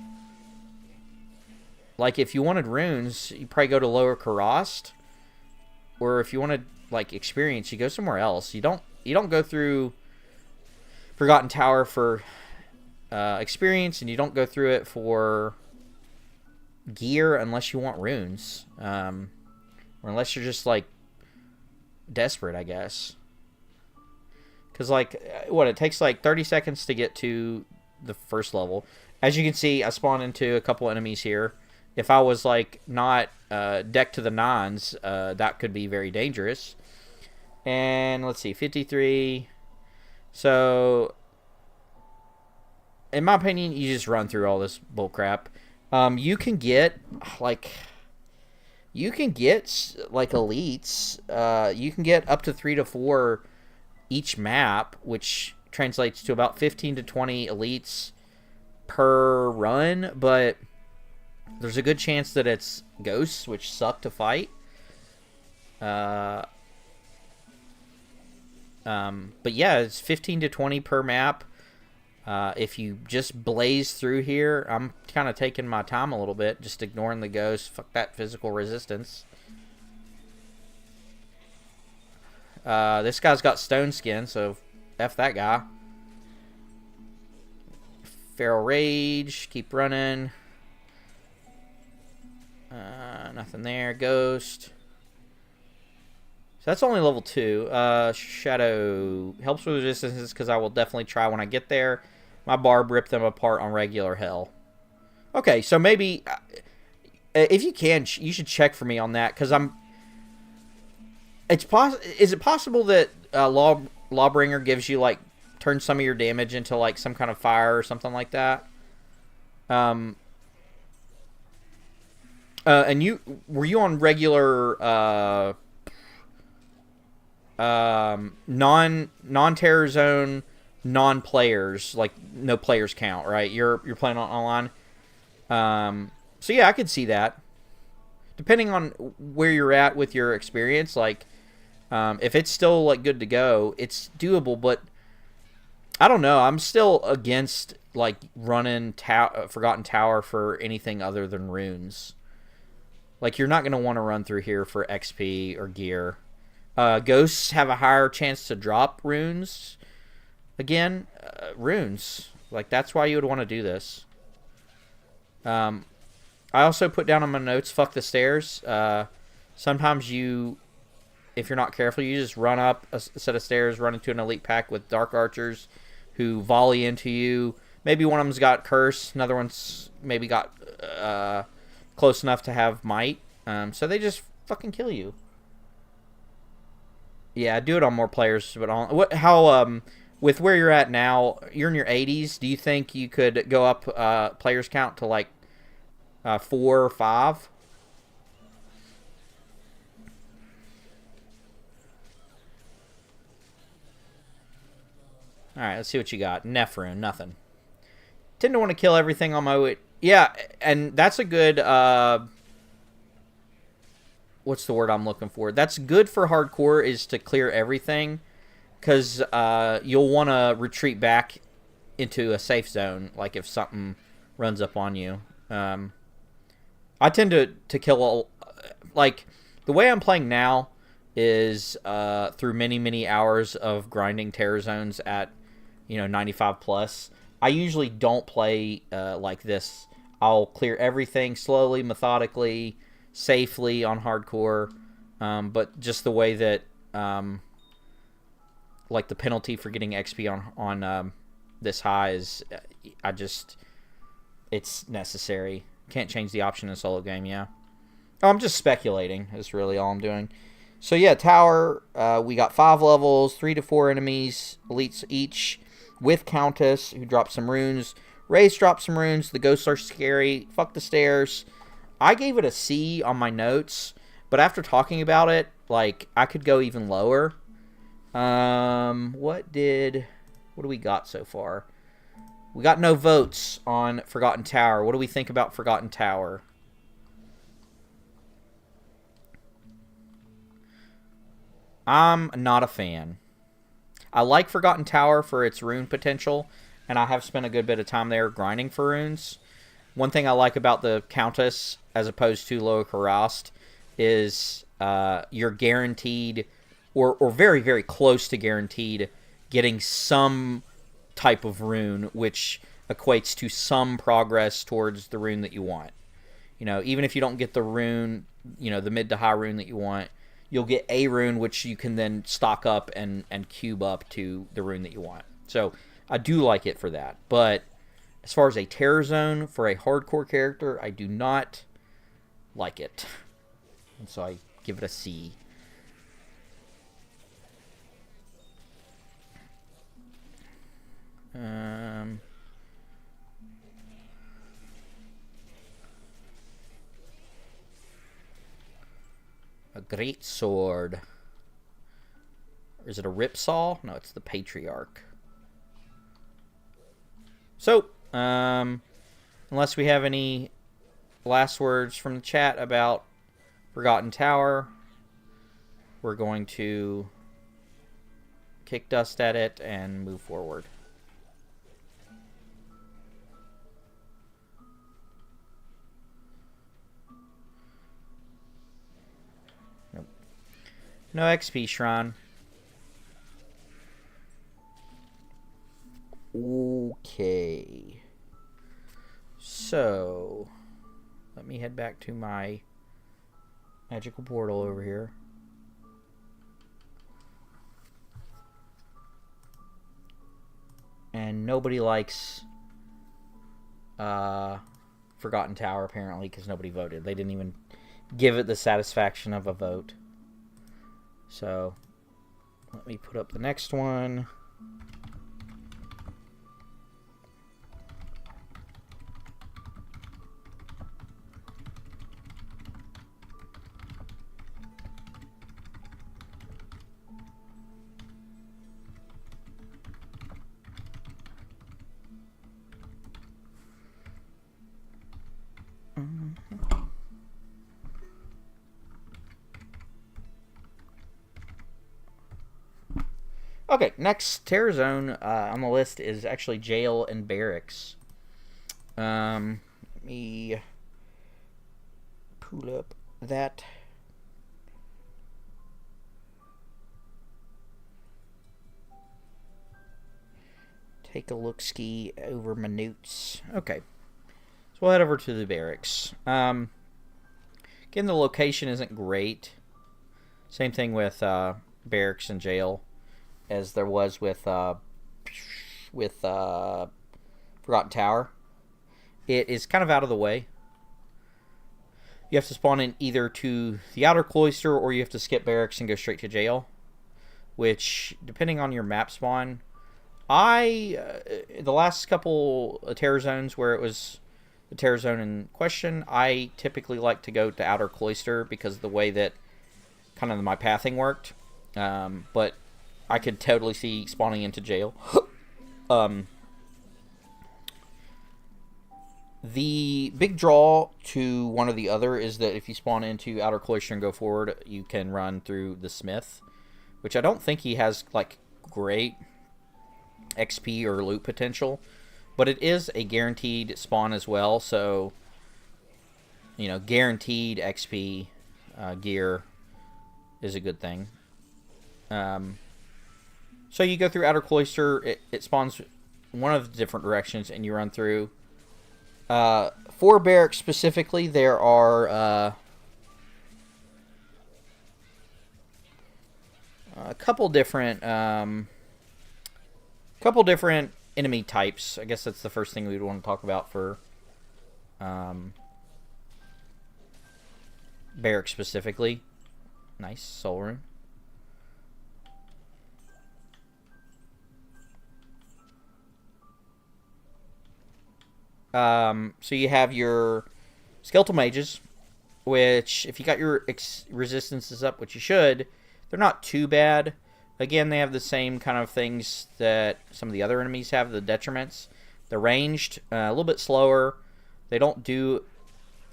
Like, if you wanted runes, you probably go to Lower Karast. Or if you wanted, like, experience, you go somewhere else. You don't go through Forgotten Tower for experience, and you don't go through it for gear unless you want runes. Or unless you're just, like, desperate, I guess. Because, like, it takes, like, 30 seconds to get to the first level. As you can see, I spawned into a couple enemies here. If I was, like, not decked to the nines, that could be very dangerous. And, let's see, 53. So, in my opinion, you just run through all this bullcrap. You can get, like... elites. You can get up to 3 to 4 each map, which translates to about 15 to 20 elites per run, but there's a good chance that it's ghosts, which suck to fight. But yeah, it's 15 to 20 per map. If you just blaze through here, I'm kind of taking my time a little bit, just ignoring the ghosts. Fuck that physical resistance. This guy's got stone skin, so F that guy. Feral Rage, keep running. Nothing there. Ghost. So that's only level 2. Shadow helps with resistances because I will definitely try when I get there. My barb ripped them apart on regular hell. Okay, so maybe if you can, you should check for me on that because I'm. Is it possible that Lawbringer gives you, like, turns some of your damage into, like, some kind of fire or something like that? And were you on regular non-Terror Zone, non-players, like no players count, right? You're playing on online. So yeah, I could see that. Depending on where you're at with your experience, like. If it's still, like, good to go, it's doable, but I don't know. I'm still against, like, running Forgotten Tower for anything other than runes. Like, you're not going to want to run through here for XP or gear. Ghosts have a higher chance to drop runes. Again, runes. Like, that's why you would want to do this. I also put down on my notes, fuck the stairs. Sometimes if you're not careful, you just run up a set of stairs, run into an elite pack with dark archers who volley into you. Maybe one of them's got curse, another one's maybe got close enough to have might. So they just fucking kill you. Yeah, do it on more players, but with where you're at now, you're in your 80s. Do you think you could go up players count to, like, 4 or 5? Alright, let's see what you got. Nephrune, nothing. Tend to want to kill everything on my way. Yeah, and that's a good, what's the word I'm looking for? That's good for hardcore, is to clear everything. Because you'll want to retreat back into a safe zone, like if something runs up on you. I tend to kill, like, the way I'm playing now is through many, many hours of grinding Terror Zones at 95 plus. I usually don't play like this. I'll clear everything slowly, methodically, safely on hardcore. But just the way that, like, the penalty for getting XP on this high is, it's necessary. Can't change the option in a solo game, yeah. Oh, I'm just speculating. Is really all I'm doing. So yeah, tower. We got 5 levels, 3 to 4 enemies, elites each. With Countess, who drops some runes. Raze drops some runes. The ghosts are scary. Fuck the stairs. I gave it a C on my notes, but after talking about it, like, I could go even lower. What do we got so far? We got no votes on Forgotten Tower. What do we think about Forgotten Tower? I'm not a fan. I like Forgotten Tower for its rune potential, and I have spent a good bit of time there grinding for runes. One thing I like about the Countess, as opposed to Loa Karast, is you're guaranteed, or very, very close to guaranteed, getting some type of rune, which equates to some progress towards the rune that you want. You know, even if you don't get the rune, you know, the mid to high rune that you want, you'll get a rune which you can then stock up and cube up to the rune that you want. So I do like it for that. But as far as a terror zone for a hardcore character, I do not like it. And so I give it a C. A great sword. Or is it a ripsaw? No, it's the Patriarch. So, unless we have any last words from the chat about Forgotten Tower, we're going to kick dust at it and move forward. Nope. No XP shrine. Okay. So, let me head back to my magical portal over here. And nobody likes Forgotten Tower, apparently, because nobody voted. They didn't even give it the satisfaction of a vote. So, let me put up the next one. Okay, next terror zone on the list is actually jail and barracks. Let me pull up that. Take a look-ski over my notes. Okay, so we'll head over to the barracks. Again, the location isn't great. Same thing with barracks and jail as there was with Forgotten Tower. It is kind of out of the way. You have to spawn in either to the outer cloister or you have to skip barracks and go straight to jail, which, depending on your map spawn, the last couple of terror zones where it was the terror zone in question, I typically like to go to outer cloister because of the way that kind of my pathing worked. But I could totally see spawning into jail. The big draw to one or the other is that if you spawn into outer cloister and go forward, you can run through the smith, which I don't think he has like great XP or loot potential, but it is a guaranteed spawn as well. So, you know, guaranteed XP gear is a good thing. So you go through outer cloister, it spawns one of the different directions, and you run through. For barracks specifically, there are a couple different enemy types. I guess that's the first thing we would want to talk about for barracks specifically. Nice soul rune. So you have your skeletal mages, which, if you got your resistances up, which you should, they're not too bad. Again, they have the same kind of things that some of the other enemies have, the detriments. They're ranged, a little bit slower. They don't do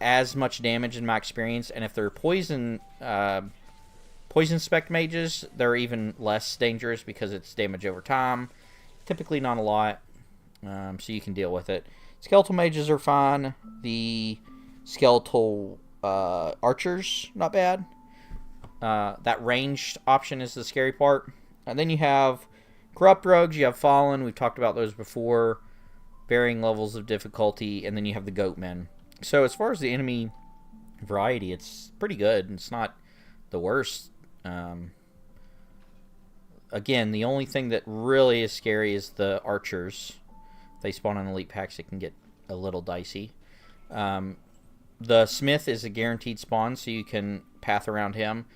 as much damage in my experience, and if they're poison Poison Spec Mages, they're even less dangerous because it's damage over time. Typically not a lot, so you can deal with it. Skeletal Mages are fine. The Skeletal Archers, not bad. That ranged option is the scary part. And then you have Corrupt Rogues, you have Fallen, we've talked about those before. Varying levels of difficulty, and then you have the Goatmen. So as far as the enemy variety, it's pretty good. It's not the worst. Again, the only thing that really is scary is the Archers. If they spawn on Elite Packs, it can get a little dicey. The Smith is a guaranteed spawn, so you can path around him.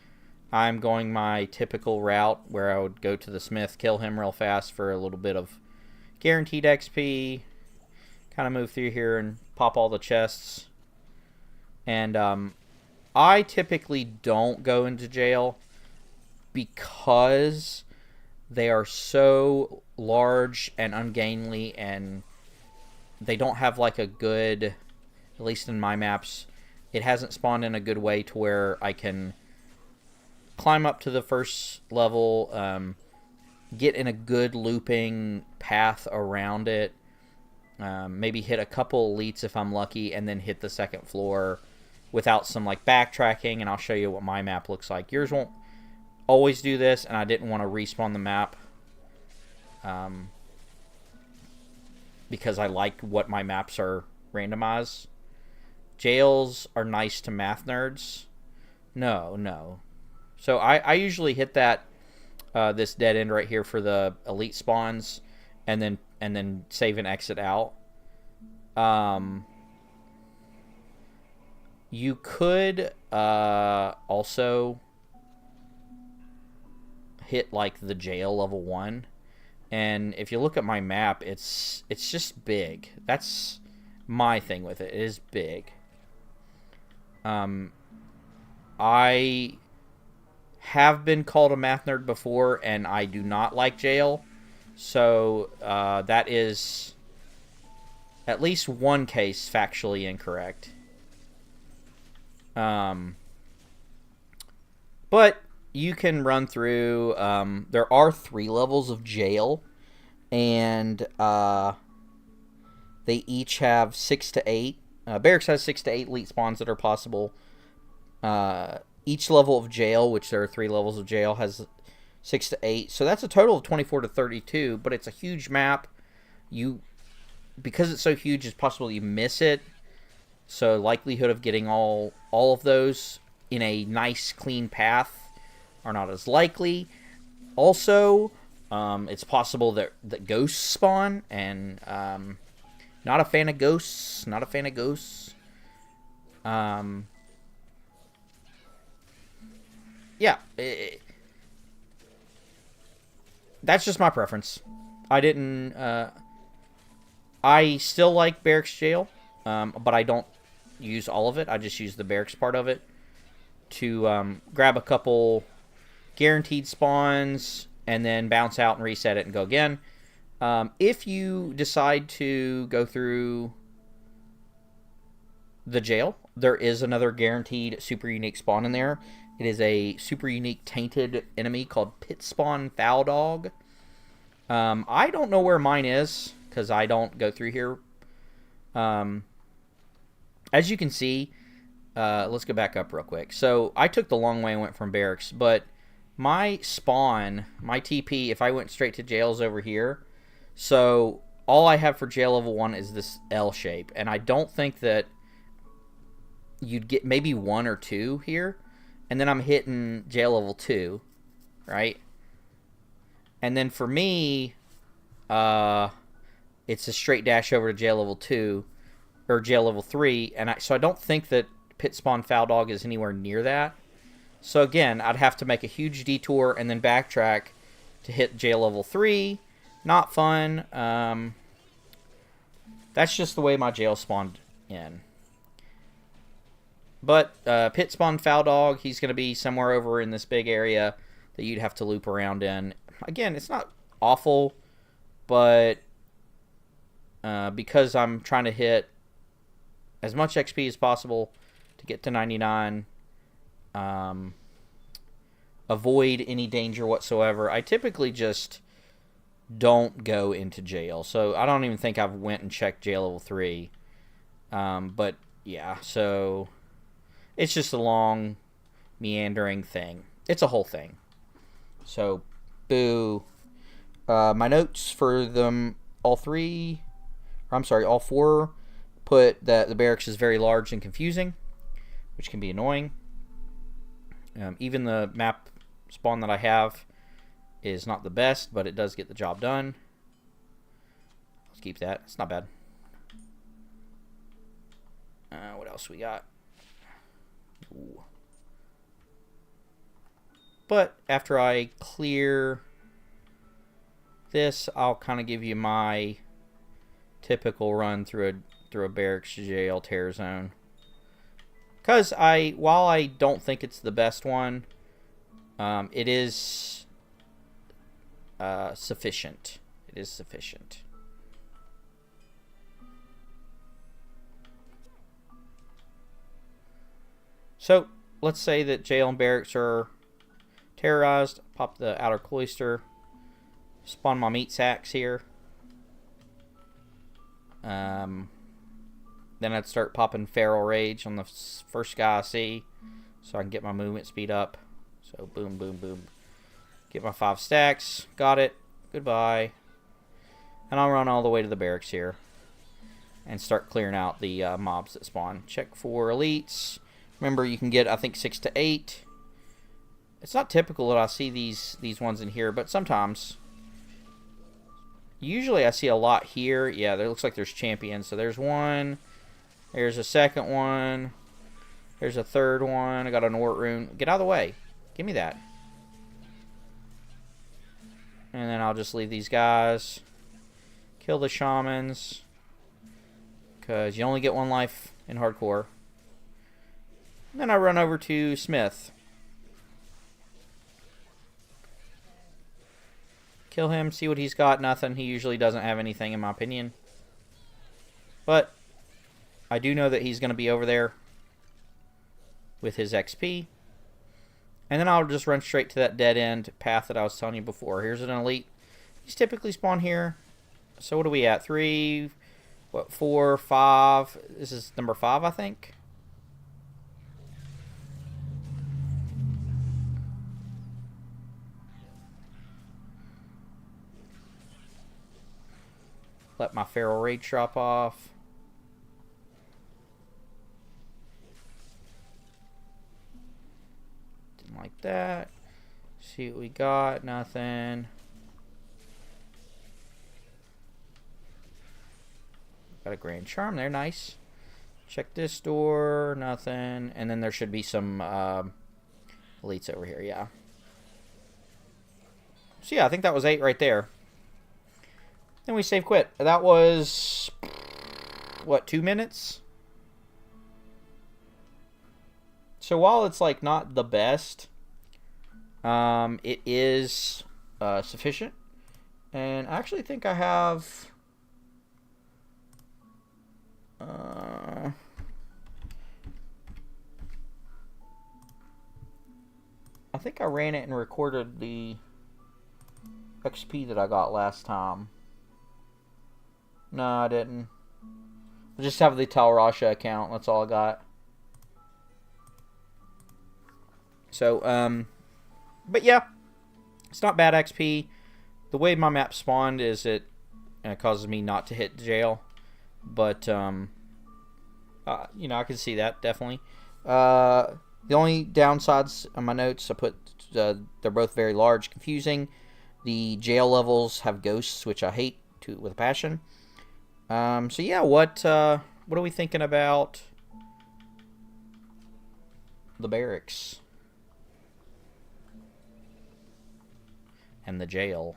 I'm going my typical route where I would go to the Smith, kill him real fast for a little bit of guaranteed XP, kind of move through here and pop all the chests. And I typically don't go into jail because they are so large and ungainly, and they don't have like a good, at least in my maps, it hasn't spawned in a good way to where I can climb up to the first level, get in a good looping path around it, maybe hit a couple elites if I'm lucky, and then hit the second floor without some like backtracking. And I'll show you what my map looks like. Yours won't always do this, and I didn't want to respawn the map because I like what my maps are randomized. Jails are nice to math nerds. No. So I usually hit that this dead end right here for the elite spawns, and then save and exit out. You could also hit like the jail level 1, and if you look at my map, it's just big. That's my thing with it. It is big. I have been called a math nerd before, and I do not like jail. So that is at least one case factually incorrect. But you can run through. There are 3 levels of jail, and they each have 6 to 8. Barracks has 6 to 8 elite spawns that are possible. Each level of jail, which there are 3 levels of jail, has 6 to 8. So that's a total of 24 to 32, but it's a huge map. Because it's so huge, it's possible you miss it. So likelihood of getting all of those in a nice, clean path are not as likely. Also, it's possible that ghosts spawn, and not a fan of ghosts. Yeah, that's just my preference. I still like barracks jail, but I don't use all of it. I just use the barracks part of it to grab a couple guaranteed spawns and then bounce out and reset it and go again. If you decide to go through the jail, there is another guaranteed super unique spawn in there. It is a super unique tainted enemy called Pit Spawn Foul Dog. I don't know where mine is because I don't go through here. As you can see, let's go back up real quick. So I took the long way and went from barracks, but my spawn, my TP, if I went straight to jails over here, so all I have for jail level 1 is this L shape, and I don't think that you'd get maybe 1 or 2 here, and then I'm hitting jail level 2, right? And then for me, it's a straight dash over to jail level 2, or jail level 3, and so I don't think that Pit Spawn Foul Dog is anywhere near that. So again, I'd have to make a huge detour and then backtrack to hit jail level 3. Not fun. That's just the way my jail spawned in. But Pit Spawn Foul Dog, he's going to be somewhere over in this big area that you'd have to loop around in. Again, it's not awful, but because I'm trying to hit as much XP as possible to get to 99, avoid any danger whatsoever, I typically just don't go into jail. So I don't even think I've went and checked jail level 3. But yeah, so it's just a long, meandering thing. It's a whole thing. So, boo. My notes for them, all 4, put that the barracks is very large and confusing, which can be annoying. Even the map spawn that I have is not the best, but it does get the job done. Let's keep that. It's not bad. What else we got? Ooh. But after I clear this, I'll kind of give you my typical run through a barracks jail tear zone. Because while I don't think it's the best one, it is sufficient. It is sufficient. So let's say that jail and barracks are terrorized. Pop the outer cloister. Spawn my meat sacks here. Then I'd start popping Feral Rage on the first guy I see, so I can get my movement speed up. So boom, boom, boom. Get my 5 stacks. Got it. Goodbye. And I'll run all the way to the barracks here and start clearing out the mobs that spawn. Check for elites. Remember, you can get, I think, 6 to 8. It's not typical that I see these ones in here, but sometimes. Usually I see a lot here. Yeah, there looks like there's champions. So there's one. There's a second one. There's a third one. I got an Ort rune. Get out of the way. Give me that. And then I'll just leave these guys. Kill the shamans. Because you only get 1 life in hardcore. And then I run over to Smith. Kill him, see what he's got. Nothing. He usually doesn't have anything, in my opinion. But I do know that he's going to be over there with his XP. And then I'll just run straight to that dead-end path that I was telling you before. Here's an elite. These typically spawn here. So what are we at? 3, 4, 5. This is number 5, I think. Let my Feral Rage drop off. Didn't like that. See what we got. Nothing. Got a Grand Charm there. Nice. Check this door. Nothing. And then there should be some elites over here. Yeah. So yeah, I think that was 8 right there. Then we save quit. That was, what, 2 minutes? So while it's like not the best, it is sufficient. And I actually think I have I think I ran it and recorded the XP that I got last time. No, I didn't. I just have the Talrasha account. That's all I got. So, but yeah, it's not bad XP. The way my map spawned is it causes me not to hit jail. But, you know, I can see that, definitely. The only downsides on my notes, I put, they're both very large, confusing. The jail levels have ghosts, which I hate with a passion. So yeah, what are we thinking about the barracks and the jail?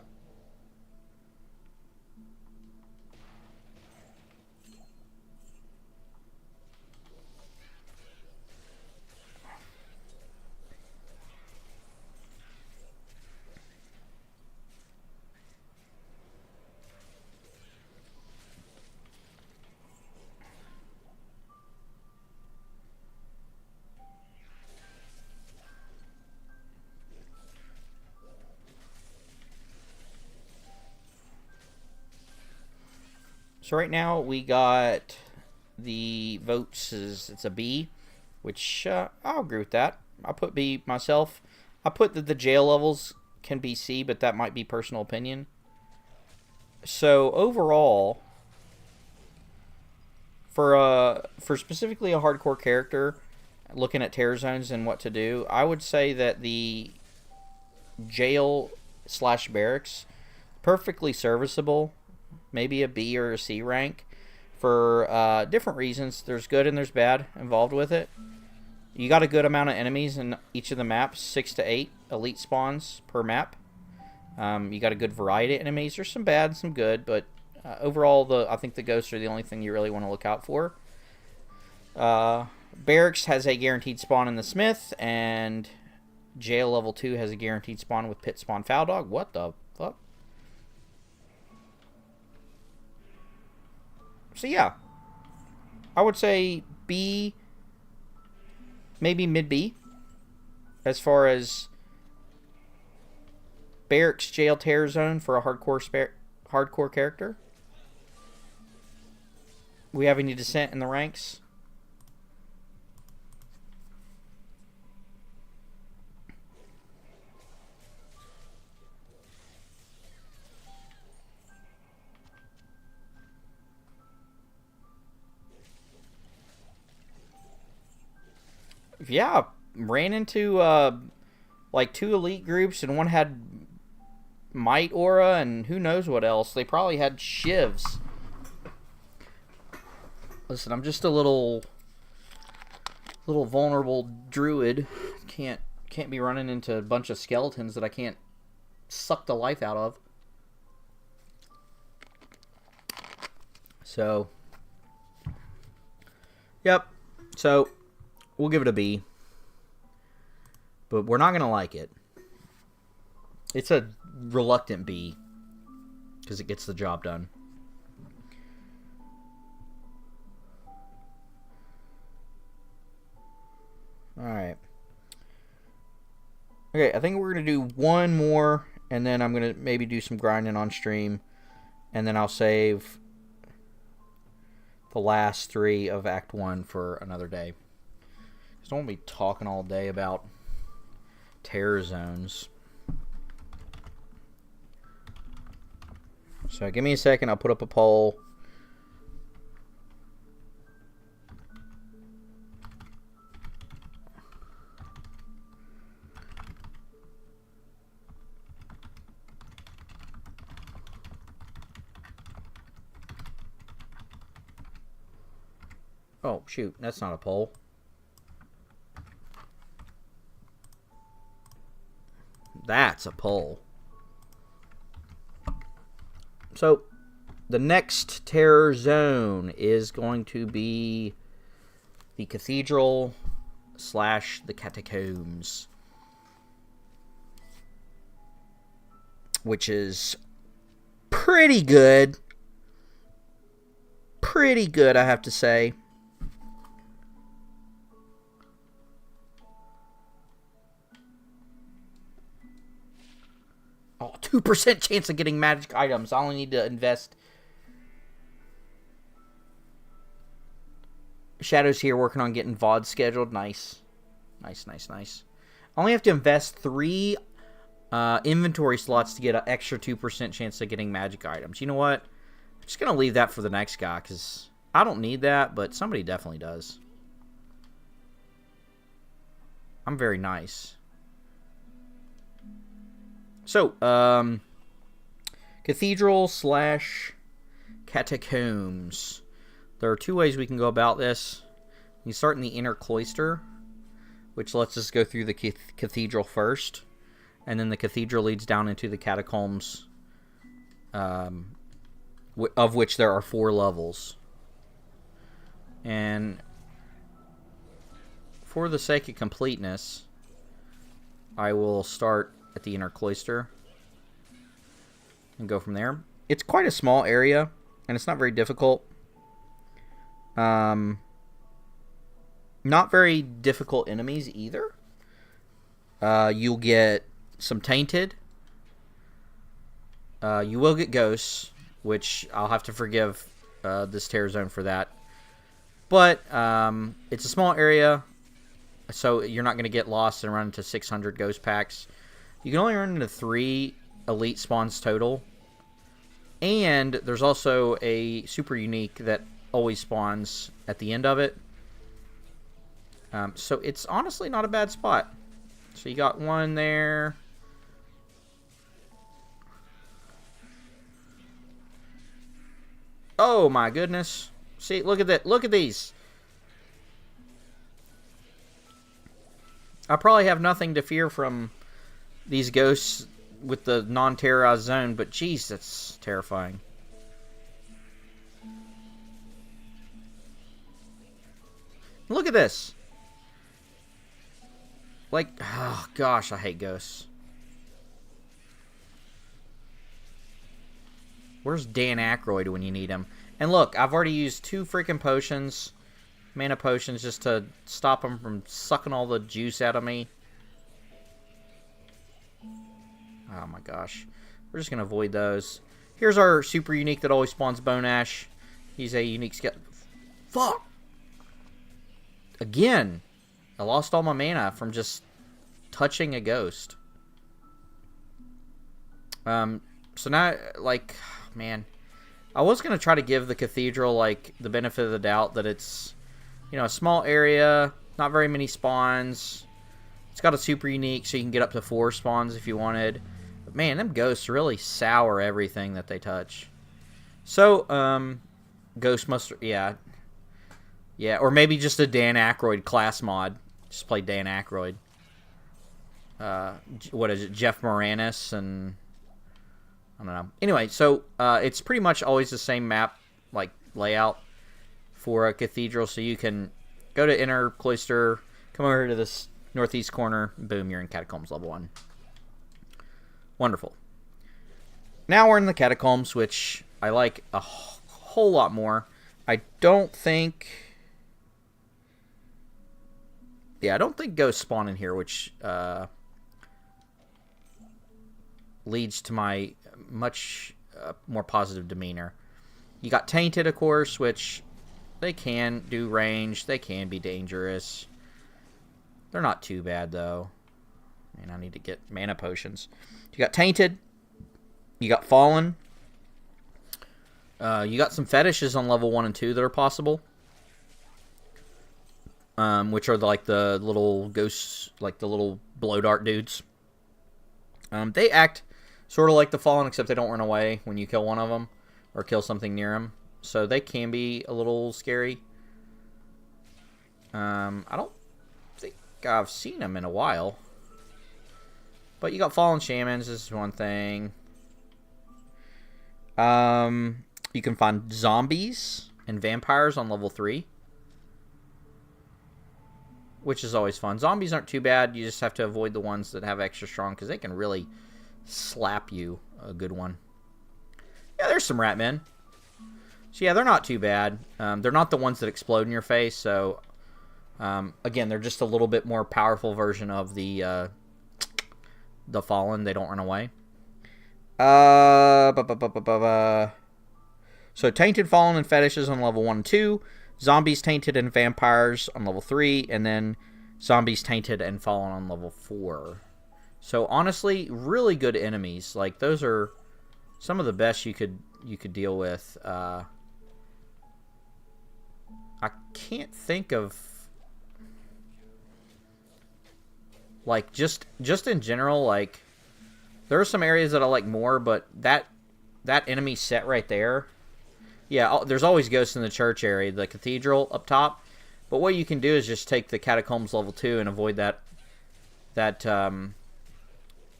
So right now we got the votes it's a B, which I'll agree with that. I'll put B myself. I put that the jail levels can be C, but that might be personal opinion. So overall, for specifically a hardcore character, looking at terror zones and what to do, I would say that the jail / barracks, perfectly serviceable, maybe a B or a C rank for different reasons. There's good and there's bad involved with it. You got a good amount of enemies in each of the maps, 6 to 8 elite spawns per map. You got a good variety of enemies. There's some bad, some good, but overall, I think the ghosts are the only thing you really want to look out for. Barracks has a guaranteed spawn in the Smith, and Jail level 2 has a guaranteed spawn with Pit Spawn Foul Dog. What the fuck? So yeah, I would say B, maybe mid B, as far as Barracks Jail Terror Zone for a hardcore character. We have any dissent in the ranks? Yeah, ran into like 2 elite groups, and one had Might Aura and who knows what else. They probably had shivs. Listen, I'm just a little vulnerable druid. Can't be running into a bunch of skeletons that I can't suck the life out of. So, yep. So, we'll give it a B. But we're not going to like it. It's a reluctant B. Because it gets the job done. Alright. Okay, I think we're going to do one more. And then I'm going to maybe do some grinding on stream. And then I'll save the last 3 of Act 1 for another day. Because I don't want to be talking all day about terror zones. So give me a second. I'll put up a poll. Oh, shoot. That's not a poll. That's a poll. So, the next terror zone is going to be the cathedral / the catacombs. Which is pretty good. Pretty good, I have to say. Oh, 2% chance of getting magic items. I only need to invest. Shadow's here working on getting VOD scheduled. Nice. Nice, nice, nice. I only have to invest 3 inventory slots to get an extra 2% chance of getting magic items. You know what? I'm just going to leave that for the next guy, because I don't need that, but somebody definitely does. I'm very nice. So, cathedral / catacombs. There are 2 ways we can go about this. You start in the inner cloister, which lets us go through the cathedral first. And then the cathedral leads down into the catacombs, of which there are 4 levels. And for the sake of completeness, I will start at the inner cloister and go from there. It's quite a small area, and it's not very difficult. Not very difficult enemies either. You'll get some tainted. You will get ghosts, which I'll have to forgive this terror zone for that. But it's a small area, so you're not going to get lost and run into 600 ghost packs. You can only run into 3 elite spawns total. And there's also a super unique that always spawns at the end of it. So it's honestly not a bad spot. So you got one there. Oh my goodness. See, look at that. Look at these. I probably have nothing to fear from these ghosts with the non-terrorized zone, but geez, that's terrifying. Look at this. Like, oh gosh, I hate ghosts. Where's Dan Aykroyd when you need him? And look, I've already used 2 freaking potions, mana potions, just to stop him from sucking all the juice out of me. Oh my gosh. We're just going to avoid those. Here's our super unique that always spawns Bone Ash. He's a unique skill. Fuck! Again, I lost all my mana from just touching a ghost. So now, like, man, I was going to try to give the cathedral, like, the benefit of the doubt that it's, you know, a small area, not very many spawns. It's got a super unique, so you can get up to 4 spawns if you wanted. But man, them ghosts really sour everything that they touch. So, Ghost must, yeah. Yeah, or maybe just a Dan Aykroyd class mod. Just play Dan Aykroyd. What is it, Jeff Moranis and... I don't know. Anyway, so it's pretty much always the same map, like, layout for a cathedral. So you can go to Inner Cloister, come over to this northeast corner, boom, you're in Catacombs level 1. Wonderful. Now we're in the Catacombs, which I like a whole lot more. I don't think... Yeah, I don't think ghosts spawn in here, which leads to my much more positive demeanor. You got Tainted, of course, which they can do range. They can be dangerous. They're not too bad, though. Man, I need to get mana potions. You got Tainted. You got Fallen. You got some fetishes on level 1 and 2 that are possible. Which are like the little ghosts, like the little blow dart dudes. They act sort of like the Fallen, except they don't run away when you kill one of them or kill something near them. So they can be a little scary. I don't think I've seen them in a while. But you got Fallen Shamans, this is one thing. You can find zombies and vampires on level 3. Which is always fun. Zombies aren't too bad. You just have to avoid the ones that have extra strong, because they can really slap you a good one. Yeah, there's some Ratmen. So yeah, they're not too bad. They're not the ones that explode in your face, so... again, they're just a little bit more powerful version of the Fallen. They don't run away. So Tainted, Fallen, and Fetishes on level 1 and 2. Zombies, Tainted, and Vampires on level 3. And then Zombies, Tainted, and Fallen on level 4. So honestly, really good enemies. Like, those are some of the best you could deal with. I can't think of... Like, just in general, like... There are some areas that I like more, but that enemy set right there... Yeah, there's always ghosts in the church area, the cathedral up top. But what you can do is just take the Catacombs level 2 and avoid that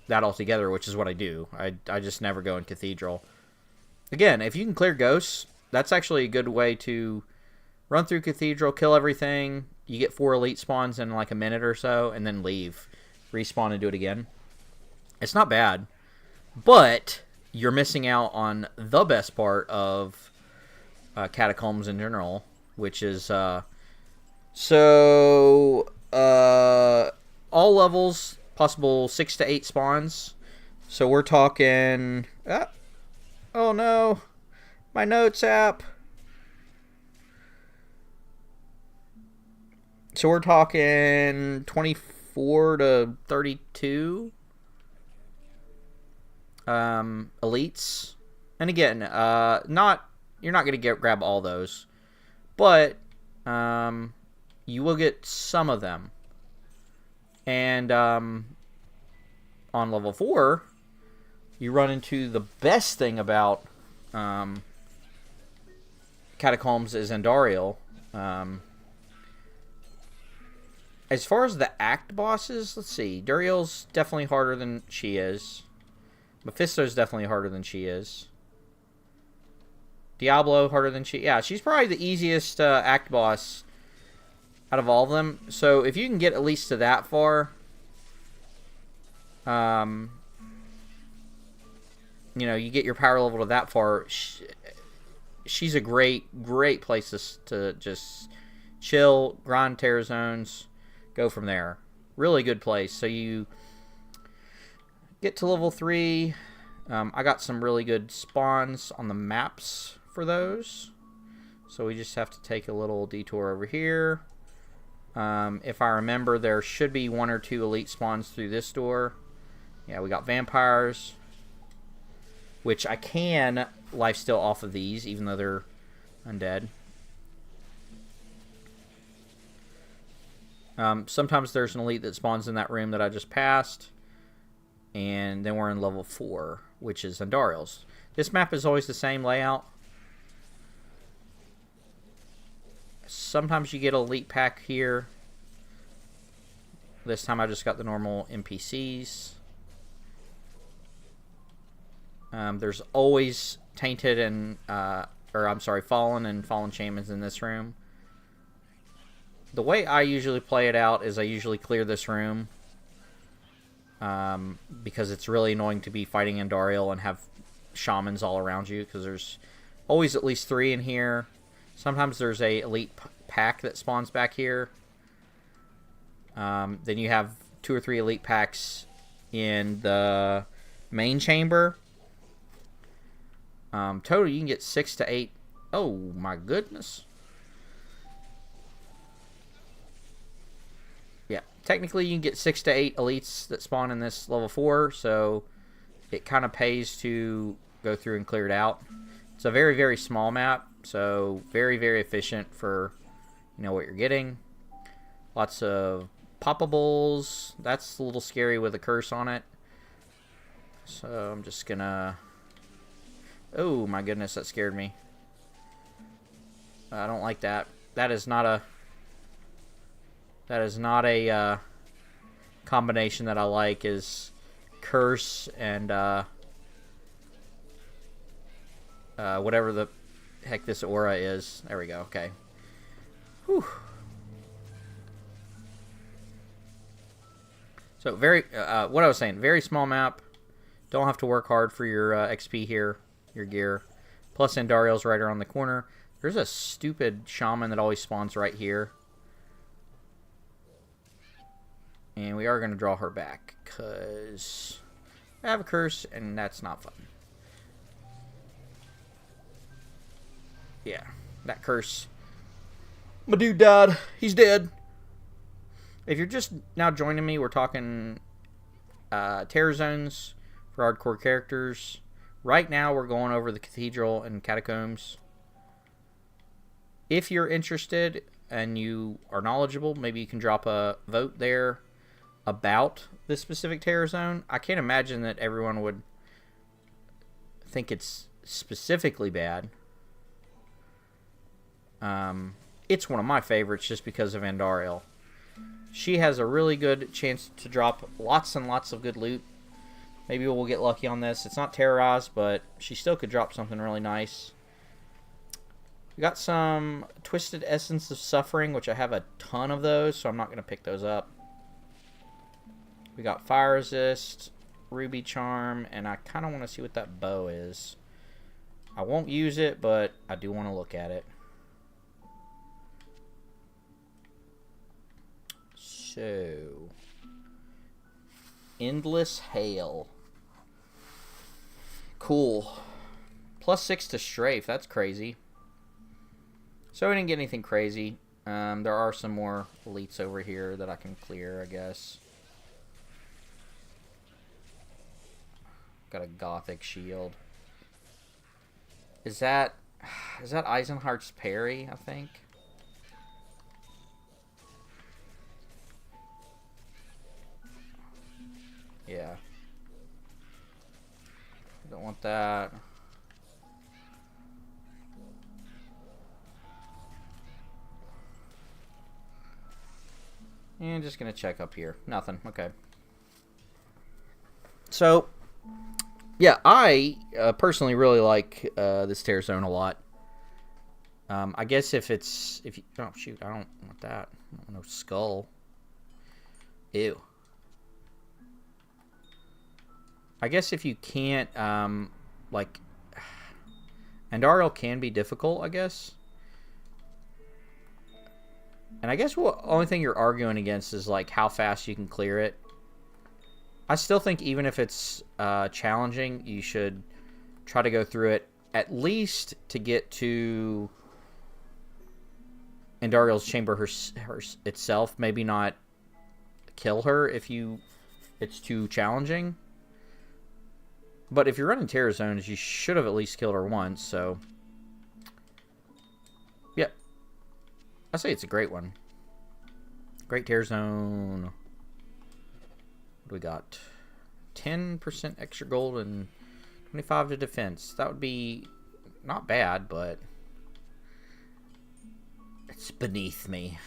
altogether, which is what I do. I just never go in cathedral. Again, if you can clear ghosts, that's actually a good way to run through cathedral, kill everything. You get 4 elite spawns in like a minute or so, and then leave. Respawn and do it again. It's not bad. But you're missing out on the best part of... Catacombs in general, which is all levels, possible 6 to 8 spawns. So we're talking oh no, my notes app, So we're talking 24 to 32 elites. And again, not you're not going to grab all those, but you will get some of them. And on level 4, you run into the best thing about Catacombs is Andariel. As far as the act bosses, let's see. Duriel's definitely harder than she is. Mephisto's definitely harder than she is. Diablo harder than she... Yeah, she's probably the easiest act boss out of all of them. So if you can get at least to that far... you know, you get your power level to that far... She's a great place to just chill, grind terror zones... Go from there. Really good place. So you get to level 3. I got some really good spawns on the maps for those. So we just have to take a little detour over here. If I remember, there should be 1 or 2 elite spawns through this door. Yeah, we got vampires. Which I can lifesteal off of these, even though they're undead. Sometimes there's an elite that spawns in that room that I just passed. And then we're in level 4, which is Andariel's. This map is always the same layout. Sometimes you get an elite pack here. This time I just got the normal NPCs. There's always Tainted and... Fallen and Fallen Shamans in this room. The way I usually play it out is I usually clear this room. Because it's really annoying to be fighting Andariel and have shamans all around you. Because there's always at least 3 in here. Sometimes there's a elite pack that spawns back here. Then you have 2 or 3 elite packs in the main chamber. Total, you can get 6 to 8. Oh my goodness. Yeah, technically you can get 6 to 8 elites that spawn in this level 4, so it kind of pays to go through and clear it out. It's a very, very small map, so very, very efficient for, you know, what you're getting. Lots of poppables. That's a little scary with a curse on it. So I'm just gonna... Oh my goodness, that scared me. I don't like that. That is not a combination that I like, is curse and whatever the heck this aura is. There we go. Okay. Whew. So very what I was saying, very small map. Don't have to work hard for your XP here, your gear. Plus Andariel's right around the corner. There's a stupid shaman that always spawns right here. And we are going to draw her back, because I have a curse, and that's not fun. Yeah, that curse. My dude died. He's dead. If you're just now joining me, we're talking terror zones for hardcore characters. Right now, we're going over the Cathedral and Catacombs. If you're interested and you are knowledgeable, maybe you can drop a vote there about this specific terror zone. I can't imagine that everyone would think it's specifically bad. It's one of my favorites just because of Andariel. She has a really good chance to drop lots and lots of good loot. Maybe we'll get lucky on this. It's not terrorized, but she still could drop something really nice. We got some Twisted Essence of Suffering, which I have a ton of those, so I'm not going to pick those up. We got Fire Resist, Ruby Charm, and I kind of want to see what that bow is. I won't use it, but I do want to look at it. So, Endless Hail. Cool. +6 to Strafe, that's crazy. So we didn't get anything crazy. There are some more elites over here that I can clear, I guess. Got a gothic shield. Is that Eisenhardt's parry, I think? Yeah. Don't want that. And just gonna check up here. Nothing. Okay. So, yeah, I personally really like this tear zone a lot. I guess if you oh shoot, I don't want that. I don't want no skull. Ew. I guess if you can't like, Andariel can be difficult, I guess. And I guess what only thing you're arguing against is like how fast you can clear it. I still think even if it's challenging, you should try to go through it at least to get to Andariel's chamber itself. Maybe not kill her if it's too challenging. But if you're running terror zones, you should have at least killed her once. So, yeah, I say it's a great one. Great tear zone. What do we got? 10% extra gold and 25 to defense. That would be not bad, but it's beneath me.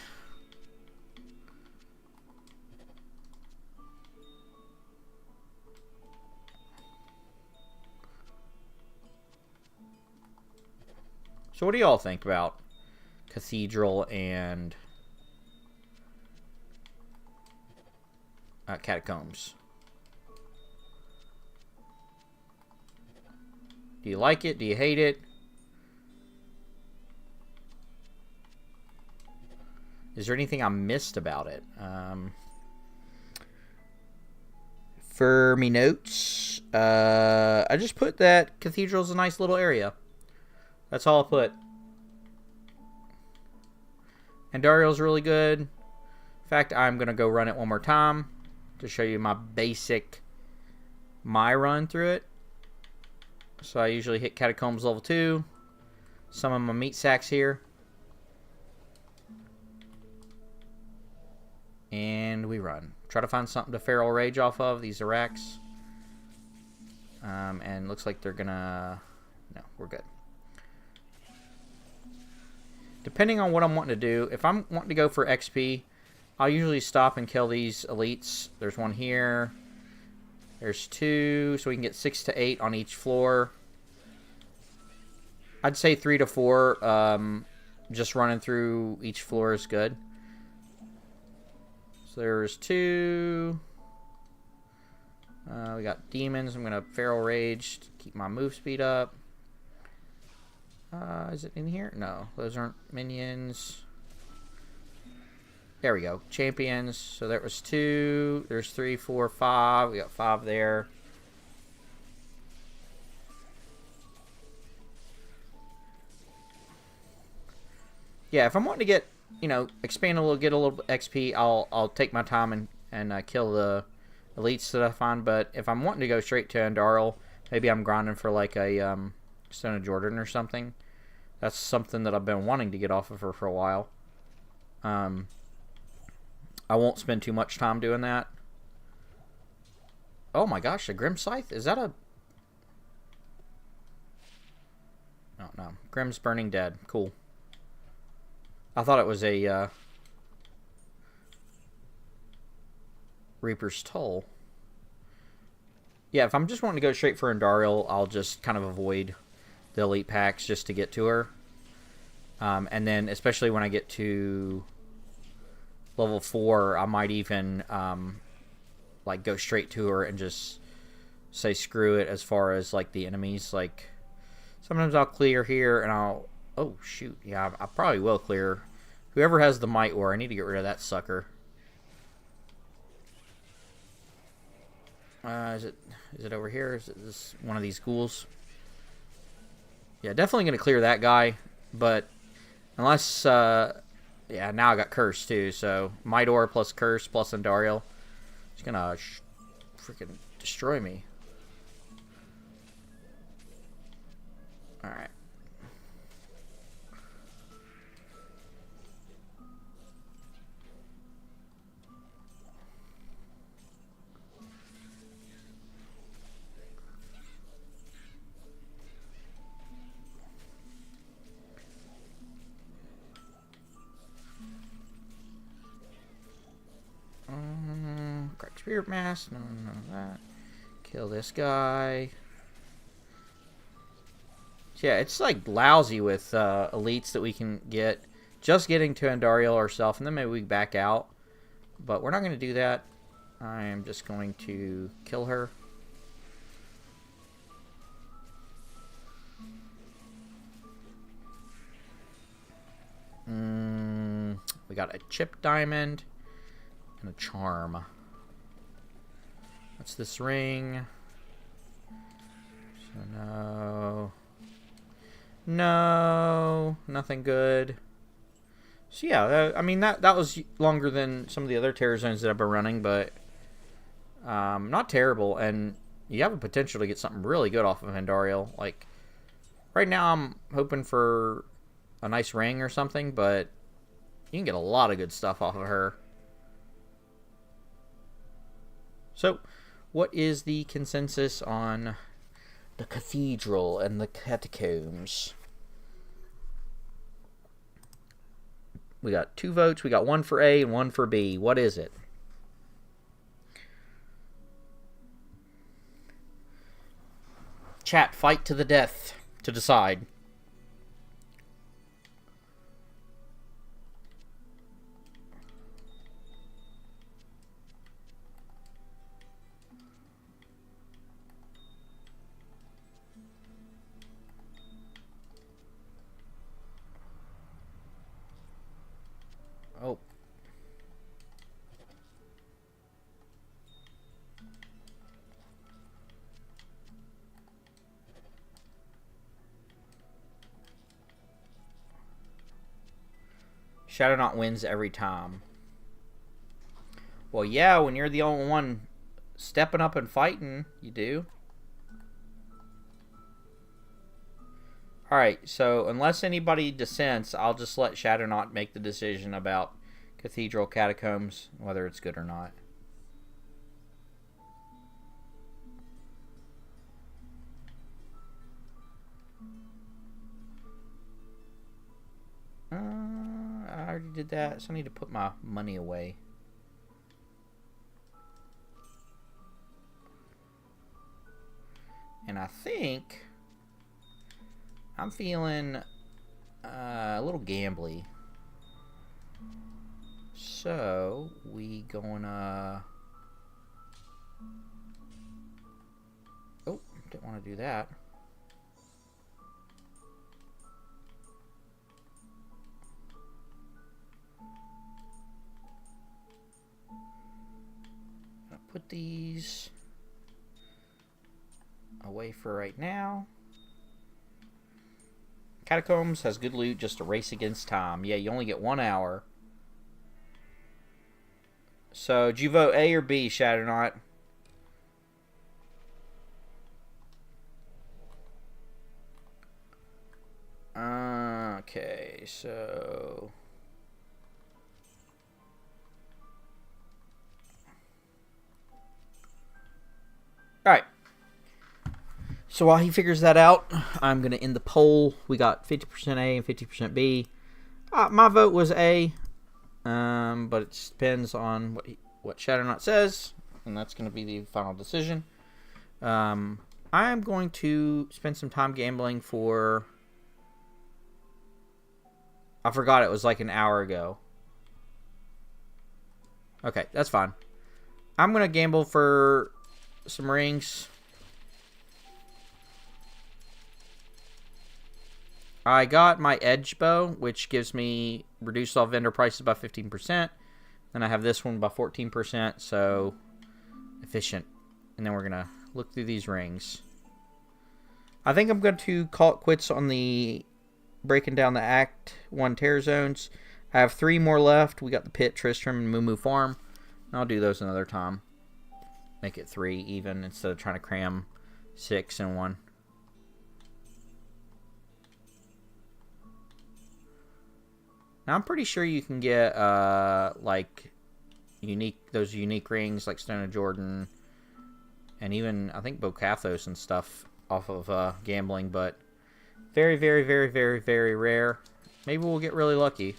So what do y'all think about Cathedral and Catacombs? Do you like it? Do you hate it? Is there anything I missed about it? For me notes, I just put that Cathedral's a nice little area. That's all I put. And Andariel's really good. In fact, I'm going to go run it one more time to show you my run through it. So I usually hit Catacombs level 2. Some of my meat sacks here. And we run. Try to find something to Feral Rage off of, these Iraqs. And looks like they're going to... No, we're good. Depending on what I'm wanting to do, if I'm wanting to go for XP, I'll usually stop and kill these elites. There's one here. There's 2, so we can get 6 to 8 on each floor. I'd say 3 to 4. Just running through each floor is good. So there's 2. We got demons. I'm going to Feral Rage to keep my move speed up. Is it in here? No, those aren't minions. There we go. Champions. So there was 2. There's 3, 4, 5. We got 5 there. Yeah, if I'm wanting to get, expand a little, get a little XP, I'll take my time and kill the elites that I find. But if I'm wanting to go straight to Andariel, maybe I'm grinding for like a Stone of Jordan or something. That's something that I've been wanting to get off of her for a while. I won't spend too much time doing that. Oh my gosh, a Grim Scythe? Is that a... Oh, no. Grim's Burning Dead. Cool. I thought it was a Reaper's Toll. Yeah, if I'm just wanting to go straight for Andariel, I'll just kind of avoid the elite packs just to get to her. And then, especially when I get to level 4, I might even like go straight to her and just say screw it as far as like the enemies. Like sometimes I'll clear here and I'll... Oh shoot, yeah, I probably will clear. Whoever has the Might Ore, I need to get rid of that sucker. Is it over here? Is it this one of these ghouls? Yeah, definitely going to clear that guy, but unless Yeah, now I got Curse too, so Midor plus Curse plus Andariel. It's gonna freaking destroy me. Alright. Crack Spirit Mask. No, that. Kill this guy. Yeah, it's like lousy with elites that we can get. Just getting to Andariel ourselves, and then maybe we back out. But we're not going to do that. I am just going to kill her. We got a chip diamond and a charm. What's this ring? So no. No, nothing good. So yeah, I mean that was longer than some of the other terror zones that I've been running, but not terrible. And you have a potential to get something really good off of Andariel. Like right now, I'm hoping for a nice ring or something, but you can get a lot of good stuff off of her. So, what is the consensus on the cathedral and the catacombs? We got 2 votes. We got 1 for A and 1 for B. What is it? Chat, fight to the death to decide. Oh. Shadowknot wins every time. Well, yeah, when you're the only one stepping up and fighting, you do. Alright, so unless anybody dissents, I'll just let Shadowknot make the decision about Cathedral Catacombs, whether it's good or not. I already did that, so I need to put my money away. And I think I'm feeling a little gambly. So we gonna... Oh, didn't want to do that. Gonna put these away for right now. Catacombs has good loot, just a race against time. Yeah, you only get 1 hour. So, did you vote A or B, Shadowknot? Okay, so... Alright. So while he figures that out, I'm going to end the poll. We got 50% A and 50% B. My vote was A, but it depends on what Shadowknot says, and that's going to be the final decision. I'm going to spend some time gambling for... I forgot it was like an hour ago. Okay, that's fine. I'm going to gamble for some rings. I got my edge bow, which gives me reduced all vendor prices by 15%. Then I have this one by 14%, so efficient. And then we're going to look through these rings. I think I'm going to call it quits on the breaking down the Act 1 Terror Zones. I have 3 more left. We got the Pit, Tristram, and Moo Moo Farm. I'll do those another time. Make it 3 even instead of trying to cram 6 in one. Now I'm pretty sure you can get like those unique rings like Stone of Jordan, and even I think Bocathos and stuff off of gambling, but very, very, very, very, very rare. Maybe we'll get really lucky.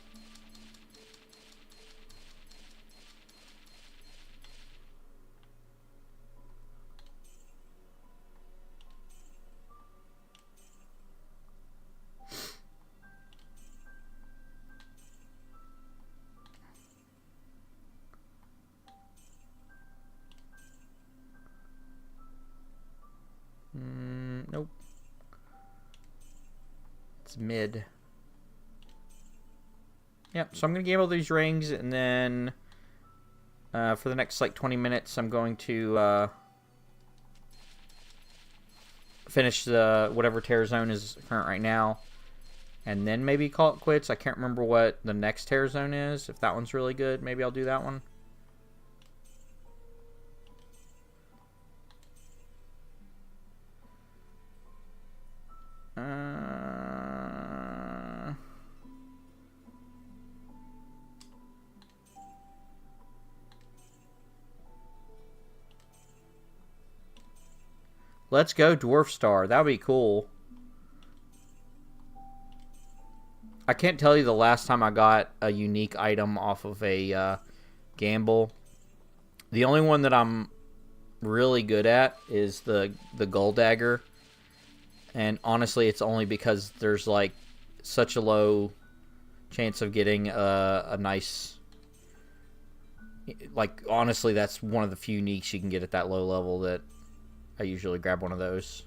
Nope. It's mid. Yep, so I'm going to gamble these rings, and then for the next like 20 minutes, I'm going to finish the whatever Terror Zone is current right now, and then maybe call it quits. I can't remember what the next Terror Zone is. If that one's really good, maybe I'll do that one. Let's go Dwarf Star. That would be cool. I can't tell you the last time I got a unique item off of a gamble. The only one that I'm really good at is the Gold Dagger. And honestly, it's only because there's like such a low chance of getting a nice... Like, honestly, that's one of the few uniques you can get at that low level that I usually grab one of those.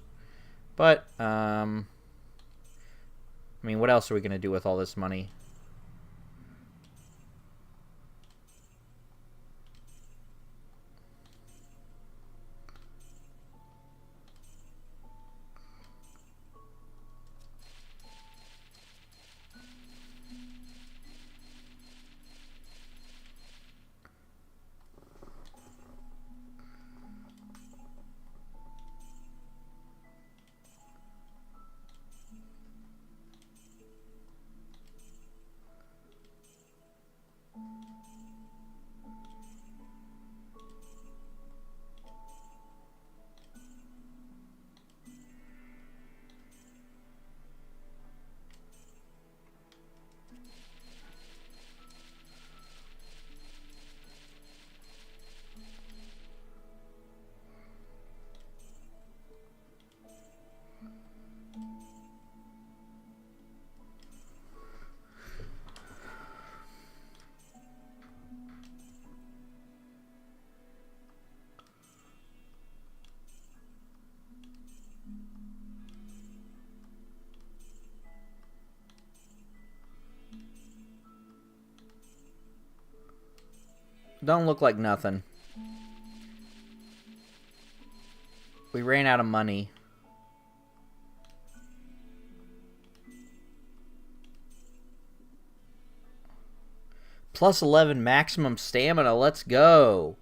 But, I mean, what else are we going to do with all this money? Don't look like nothing. We ran out of money. Plus 11 maximum stamina. Let's go.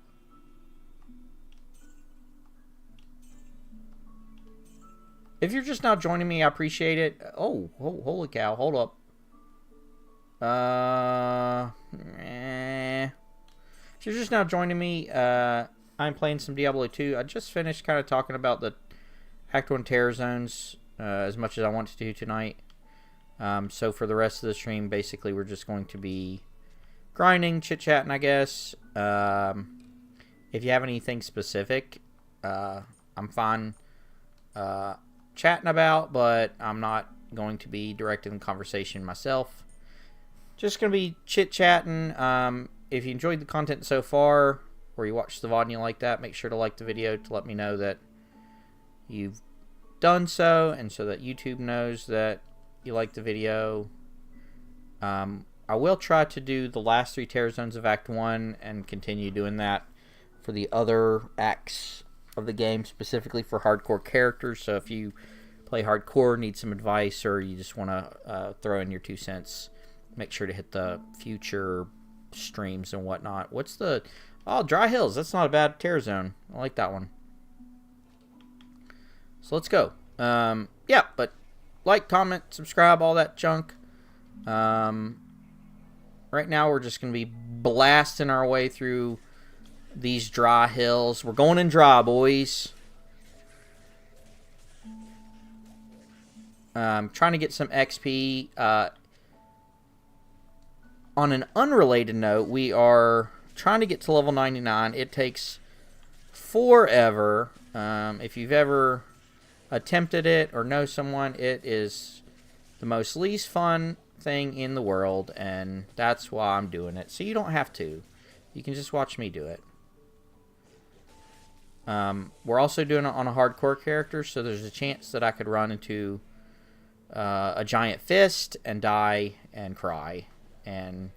If you're just now joining me, I appreciate it. Oh, holy cow. Hold up. If you're just now joining me, I'm playing some Diablo 2. I just finished kind of talking about the Act 1 Terror Zones as much as I want to do tonight. So for the rest of the stream, basically we're just going to be grinding, chit-chatting, I guess. If you have anything specific, I'm fine chatting about, but I'm not going to be directing the conversation myself. Just going to be chit-chatting. If you enjoyed the content so far, or you watched the VOD and you like that, make sure to like the video to let me know that you've done so, and so that YouTube knows that you like the video. I will try to do the last 3 Terror Zones of Act 1 and continue doing that for the other acts of the game, specifically for hardcore characters. So if you play hardcore, need some advice, or you just want to throw in your 2 cents, make sure to hit the future streams and whatnot. What's the... Oh, Dry Hills. That's not a bad Terror Zone. I like that one. So let's go. Yeah, but like, comment, subscribe, all that junk. Right now we're just going to be blasting our way through these Dry Hills. We're going in dry, boys. Trying to get some XP. On an unrelated note, we are trying to get to level 99. It takes forever. If you've ever attempted it or know someone, it is the most least fun thing in the world, and that's why I'm doing it. So you don't have to. You can just watch me do it. We're also doing it on a hardcore character, so there's a chance that I could run into a giant fist and die and cry, and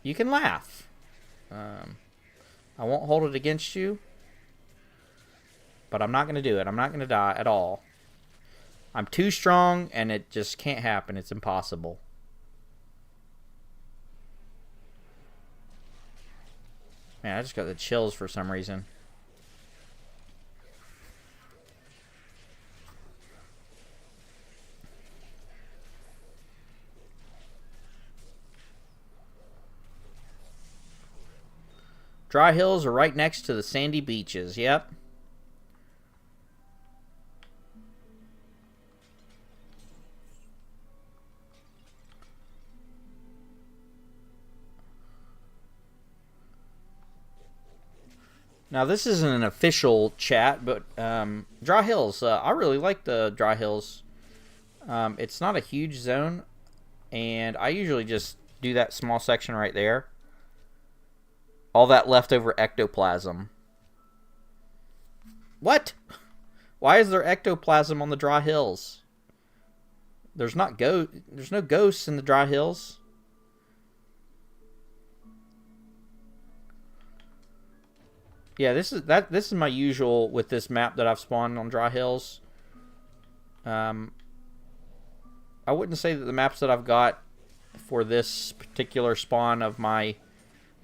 you can laugh. I won't hold it against you, but I'm not going to do it. I'm not going to die at all. I'm too strong, and it just can't happen. It's impossible. Man, I just got the chills for some reason. Dry Hills are right next to the sandy beaches. Yep. Now, this isn't an official chat, but Dry Hills, I really like the Dry Hills. It's not a huge zone, and I usually just do that small section right there. All that leftover ectoplasm. What? Why is there ectoplasm on the Dry Hills? There's no ghosts in the Dry Hills. Yeah, this is my usual with this map that I've spawned on Dry Hills. I wouldn't say that the maps that I've got for this particular spawn of my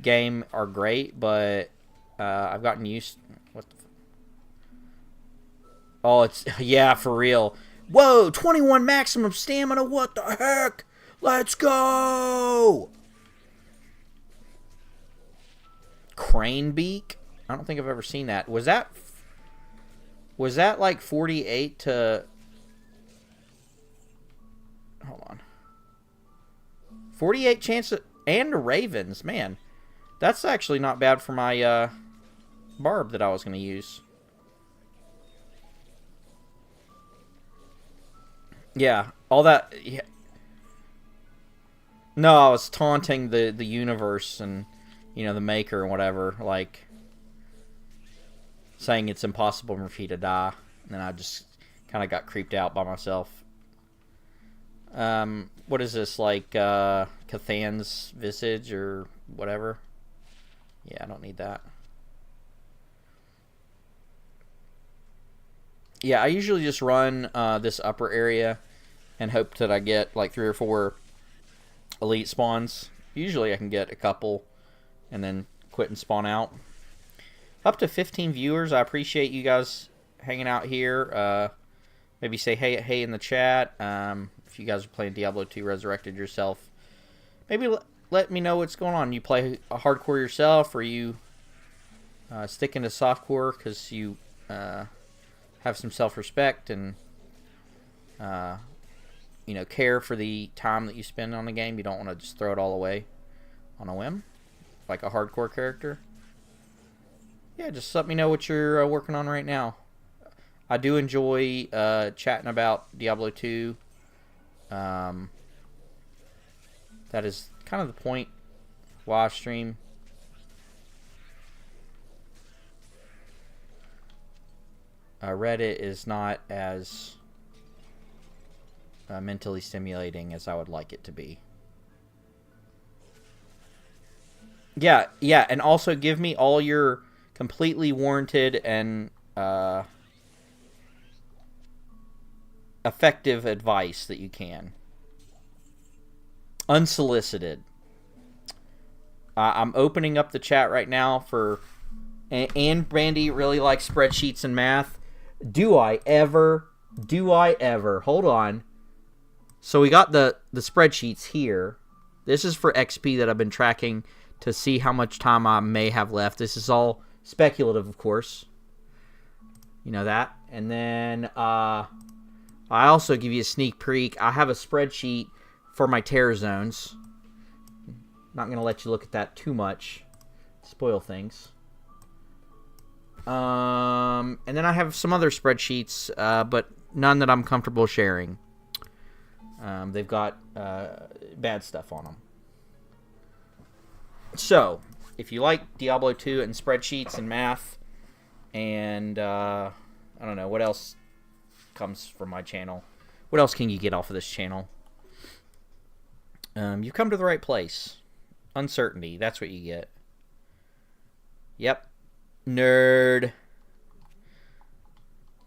game are great, but I've gotten used. What the oh, it's yeah, for real. Whoa, 21 maximum stamina. What the heck? Let's go. Crane beak. I don't think I've ever seen that. Was that like 48 to... Hold on. 48 chance of, and ravens, man. That's actually not bad for my barb that I was going to use. Yeah, all that... Yeah. No, I was taunting the universe and, you know, the maker and whatever, like, saying it's impossible for me to die. And then I just kind of got creeped out by myself. What is this, like, Cathan's Visage or whatever? Yeah, I don't need that. Yeah, I usually just run this upper area and hope that I get like 3 or 4 elite spawns. Usually I can get a couple and then quit and spawn out. Up to 15 viewers. I appreciate you guys hanging out here. Maybe say hey in the chat. If you guys are playing Diablo 2 Resurrected yourself, maybe let me know what's going on. You play a hardcore yourself, or you sticking to softcore because you have some self-respect and you know, care for the time that you spend on the game. You don't want to just throw it all away on a whim, like a hardcore character. Yeah, just let me know what you're working on right now. I do enjoy chatting about Diablo 2. That is kind of the point why I stream. Reddit is not as mentally stimulating as I would like it to be. Yeah, and also give me all your completely warranted and effective advice that you can. Unsolicited. I'm opening up the chat right now for... And Brandy really likes spreadsheets and math. Do I ever? Hold on. So we got the spreadsheets here. This is for XP that I've been tracking to see how much time I may have left. This is all speculative, of course. You know that. And then I also give you a sneak peek. I have a spreadsheet for my tear zones. Not going to let you look at that too much. Spoil things. And then I have some other spreadsheets, but none that I'm comfortable sharing. They've got bad stuff on them. So, if you like Diablo 2 and spreadsheets and math, and I don't know, what else comes from my channel? What else can you get off of this channel? You've come to the right place. Uncertainty, that's what you get. Yep. Nerd.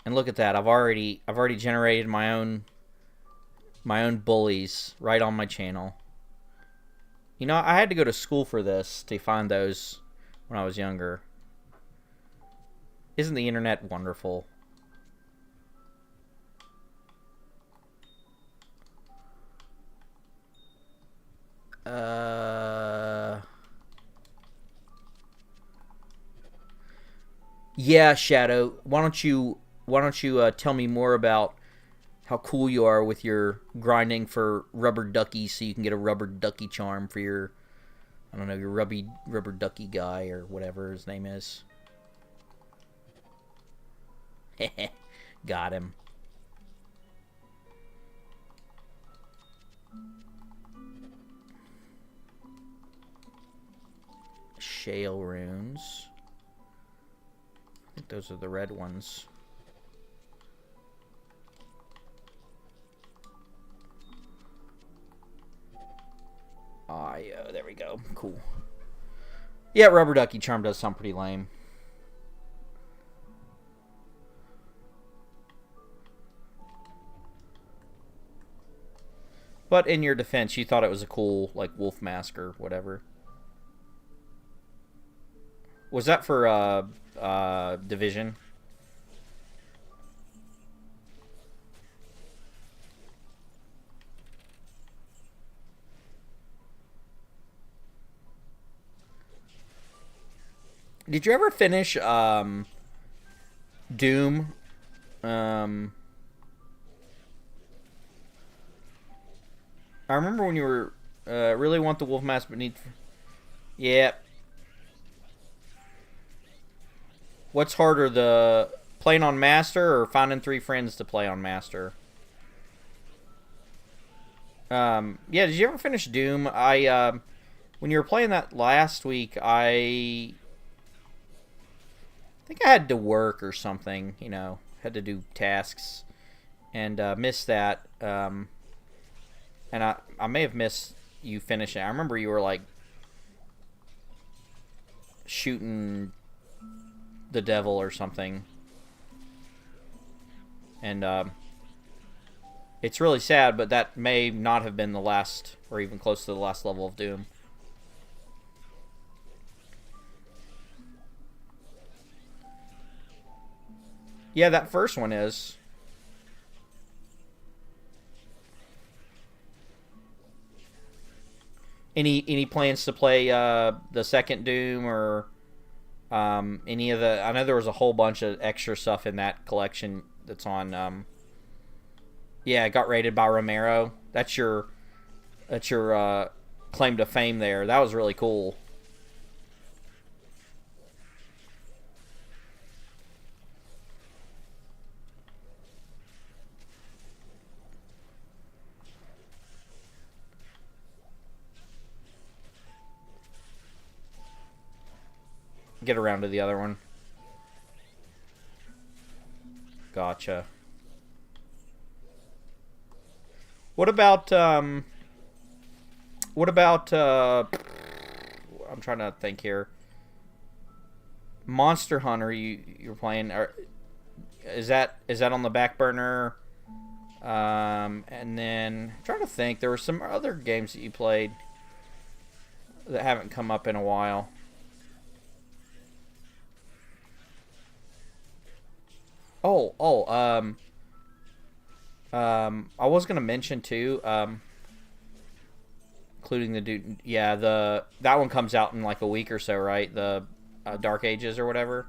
And look at that. I've already generated my own bullies right on my channel. You know, I had to go to school for this to find those when I was younger. Isn't the internet wonderful? Yeah, Shadow. Why don't you tell me more about how cool you are with your grinding for rubber duckies so you can get a rubber ducky charm for your, I don't know, your rubber ducky guy or whatever his name is. Got him. Shale runes. I think those are the red ones. Ah, yeah, there we go. Cool. Yeah, rubber ducky charm does sound pretty lame. But in your defense, you thought it was a cool, like, wolf mask or whatever. Was that for, Division? Did you ever finish, Doom? I remember when you were, really want the wolf mask but need... Yeah. What's harder, the playing on Master or finding 3 friends to play on Master? Yeah, did you ever finish Doom? When you were playing that last week, I think I had to work or something, you know, had to do tasks, and missed that, and I may have missed you finishing. I remember you were, like, shooting the devil or something, and it's really sad, but that may not have been the last, or even close to the last level of Doom. Yeah, that first one is. Any plans to play the second Doom or any of the... I know there was a whole bunch of extra stuff in that collection that's on... yeah, it got rated by Romero. That's your claim to fame there. That was really cool. Get around to the other one. Gotcha. What about I'm trying to think here. Monster Hunter you're playing, is that on the back burner? And then I'm trying to think, there were some other games that you played that haven't come up in a while. I was gonna mention too, including the dude. Yeah, that one comes out in like a week or so, right? The Dark Ages or whatever.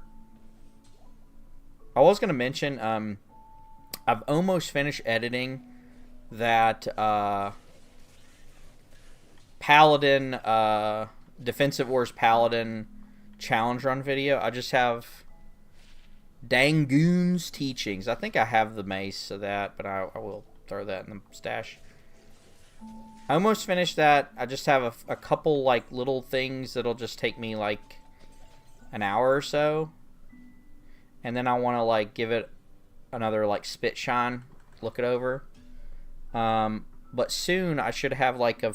I was gonna mention, I've almost finished editing that Paladin, Defensive Wars Paladin challenge run video. I just have Dangoon's Teachings. I think I have the mace of that, but I will throw that in the stash. I almost finished that. I just have a couple like little things that'll just take me like an hour or so, and then I want to like give it another like spit shine, look it over. But soon I should have like I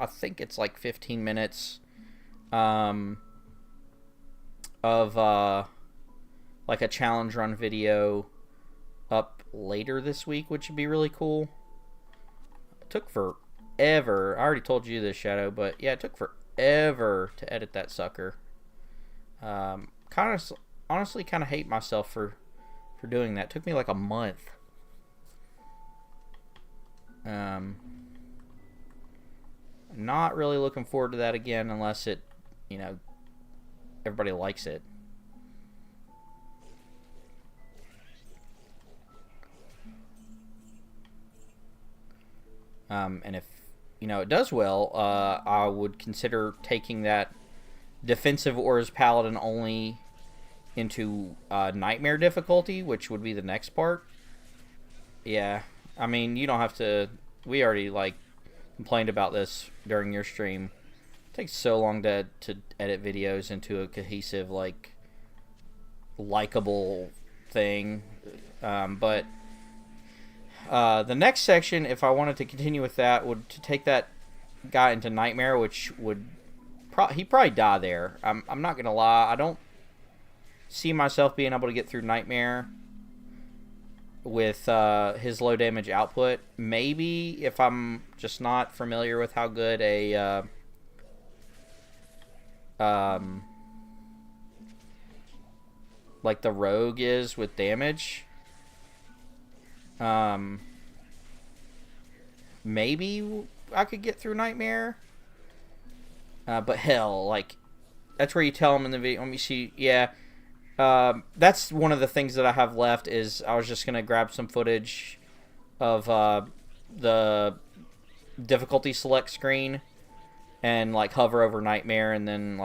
think it's like 15 minutes of like a challenge run video up later this week, which would be really cool. It took forever. I already told you this, Shadow, but yeah, it took forever to edit that sucker. Honestly kind of hate myself for doing that. It took me like a month. Not really looking forward to that again unless it, everybody likes it. And if, it does well, I would consider taking that Defensive Wars Paladin only into Nightmare difficulty, which would be the next part. Yeah, I mean, you don't have to. We already complained about this during your stream. It takes so long to edit videos into a cohesive, likable thing. But the next section, if I wanted to continue with that, would to take that guy into Nightmare, which would he'd probably die there. I'm not gonna lie. I don't see myself being able to get through Nightmare with his low damage output. Maybe if I'm just not familiar with how good a the rogue is with damage. Maybe I could get through Nightmare. But hell, that's where you tell him in the video. Let me see. Yeah. That's one of the things that I have left is I was just going to grab some footage of the difficulty select screen and hover over Nightmare and then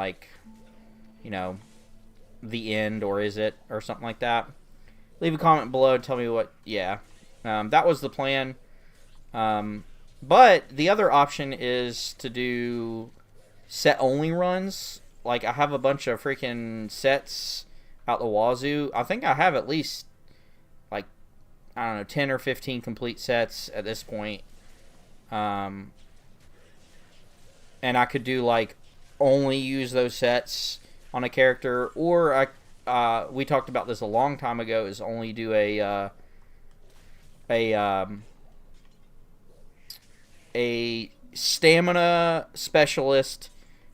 the end, or is it, or something like that. Leave a comment below and tell me what. Yeah, that was the plan. But the other option is to do set only runs. I have a bunch of freaking sets out the wazoo. I think I have at least 10 or 15 complete sets at this point. And I could do only use those sets on a character, or we talked about this a long time ago, is only do a stamina specialist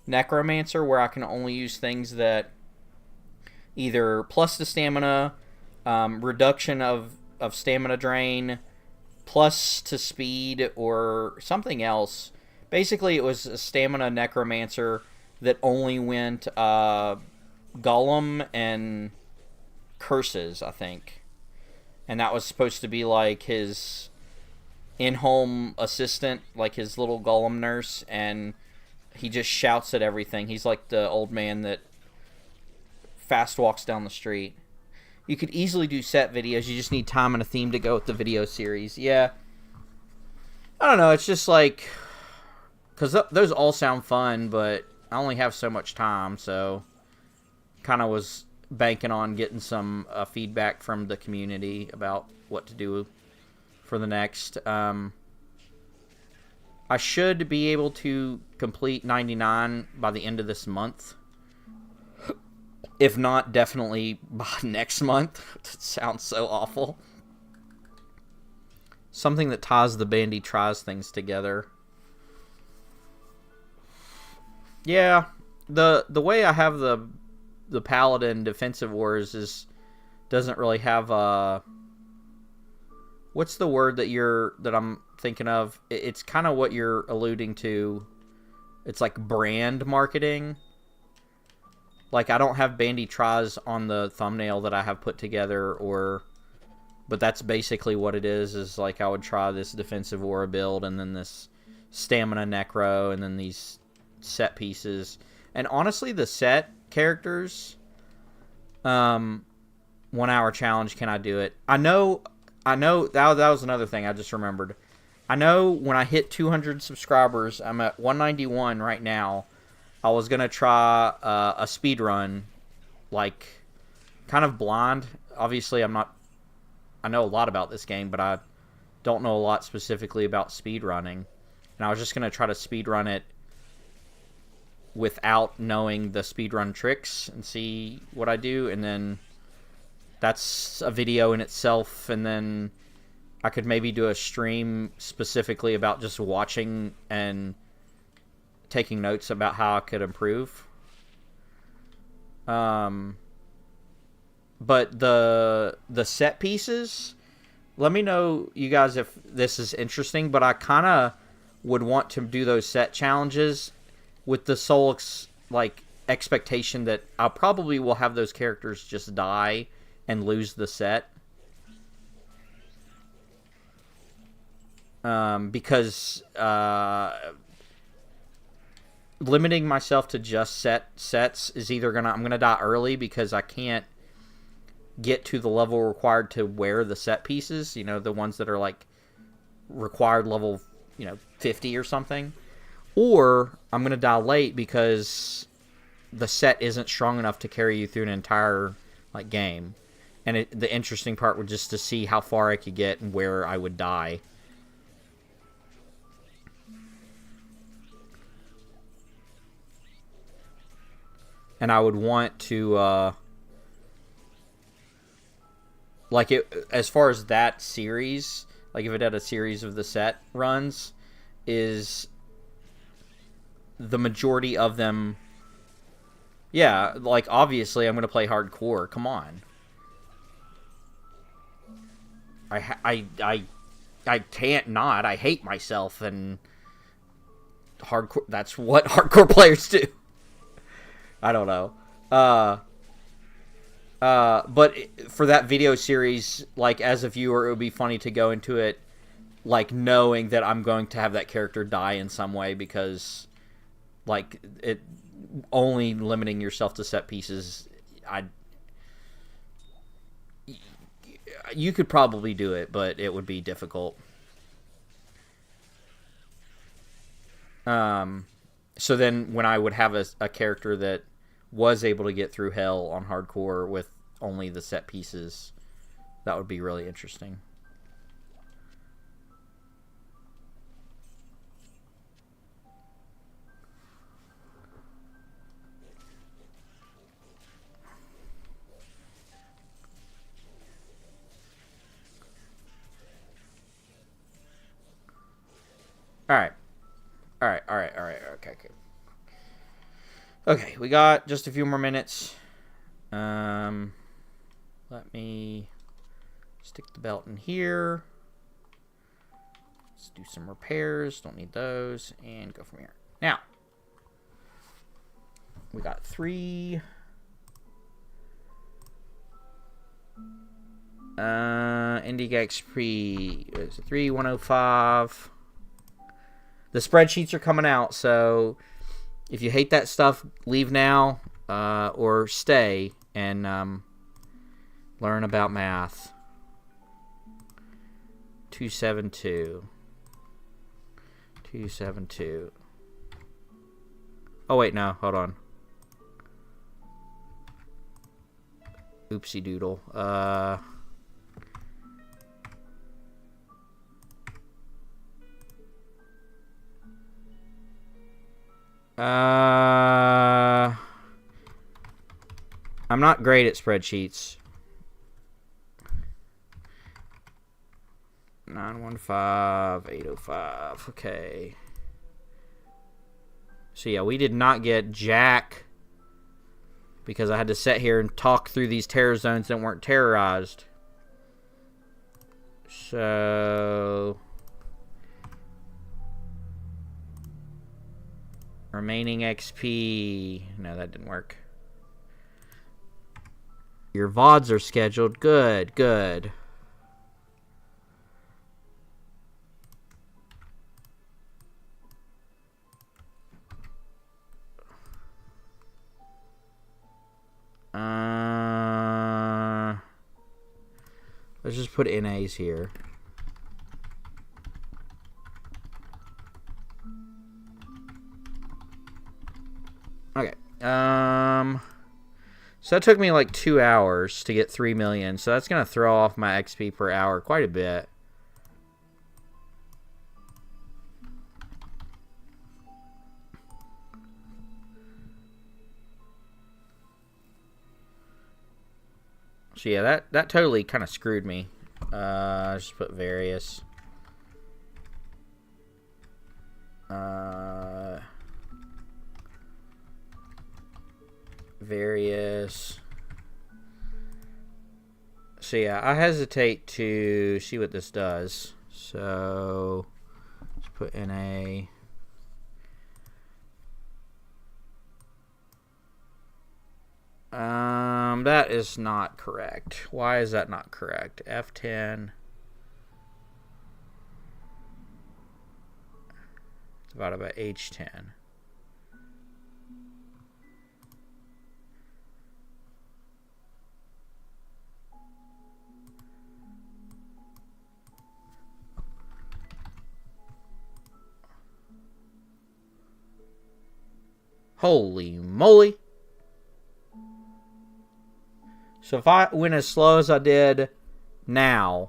necromancer, where I can only use things that either plus the stamina, reduction of stamina drain, plus to speed, or something else. Basically, it was a stamina necromancer that only went golem and curses, I think. And that was supposed to be his in-home assistant, his little golem nurse, and he just shouts at everything. He's like the old man that fast walks down the street. You could easily do set videos. You just need time and a theme to go with the video series. Yeah. I don't know. It's just because those all sound fun, but I only have so much time, so kind of was banking on getting some feedback from the community about what to do for the next. I should be able to complete 99 by the end of this month. If not, definitely by next month. It sounds so awful. Something that ties the Bandy Tries things together. Yeah, the way I have the Paladin Defensive Wars is doesn't really have a... What's the word that I'm thinking of? It's kind of what you're alluding to. It's like brand marketing. Like, I don't have Bandy Tries on the thumbnail that I have put together, but that's basically what it is like I would try this Defensive Aura build, and then this Stamina Necro, and then these set pieces. And honestly, the set characters, 1 hour challenge, can I do it? I know, that was another thing I just remembered. I know when I hit 200 subscribers, I'm at 191 right now, I was going to try a speed run, like, kind of blind. Obviously, I know a lot about this game, but I don't know a lot specifically about speed running. And I was just going to try to speed run it without knowing the speedrun tricks and see what I do. And then that's a video in itself. And then I could maybe do a stream specifically about just watching and taking notes about how I could improve. But the set pieces, let me know, you guys, if this is interesting. But I kind of would want to do those set challenges with the sole expectation that I probably will have those characters just die and lose the set. Because limiting myself to just sets is either I'm gonna die early because I can't get to the level required to wear the set pieces, the ones that are like required level 50 or something, or I'm gonna die late because the set isn't strong enough to carry you through an entire game. And the interesting part would just to see how far I could get and where I would die. And I would want to, as far as that series, if it had a series of the set runs, is the majority of them, yeah, obviously I'm going to play hardcore, come on. I can't not, I hate myself, and hardcore, that's what hardcore players do. I don't know. But for that video series, as a viewer, it would be funny to go into it, knowing that I'm going to have that character die in some way, because, it only limiting yourself to set pieces, you could probably do it, but it would be difficult. So then when I would have a character that was able to get through hell on hardcore with only the set pieces, that would be really interesting. Alright, okay. Okay, we got just a few more minutes. Let me stick the belt in here. Let's do some repairs. Don't need those. And go from here. Now, we got 3. Indigo XP. What is it? 3105. The spreadsheets are coming out, so if you hate that stuff, leave now, or stay and learn about math. 272. Oh, wait, no, hold on. Oopsie doodle. I'm not great at spreadsheets. 915-805. Okay. So yeah, we did not get jack because I had to sit here and talk through these terror zones that weren't terrorized. So remaining XP. No, that didn't work. Your VODs are scheduled. Good, good. Let's just put NAs here. Okay. So that took me like 2 hours to get 3 million. So that's going to throw off my XP per hour quite a bit. So yeah, that totally kind of screwed me. Just put various. Various. So yeah, I hesitate to see what this does. So let's put in a. That is not correct. Why is that not correct? F10 divided by H10. Holy moly. So if I went as slow as I did now,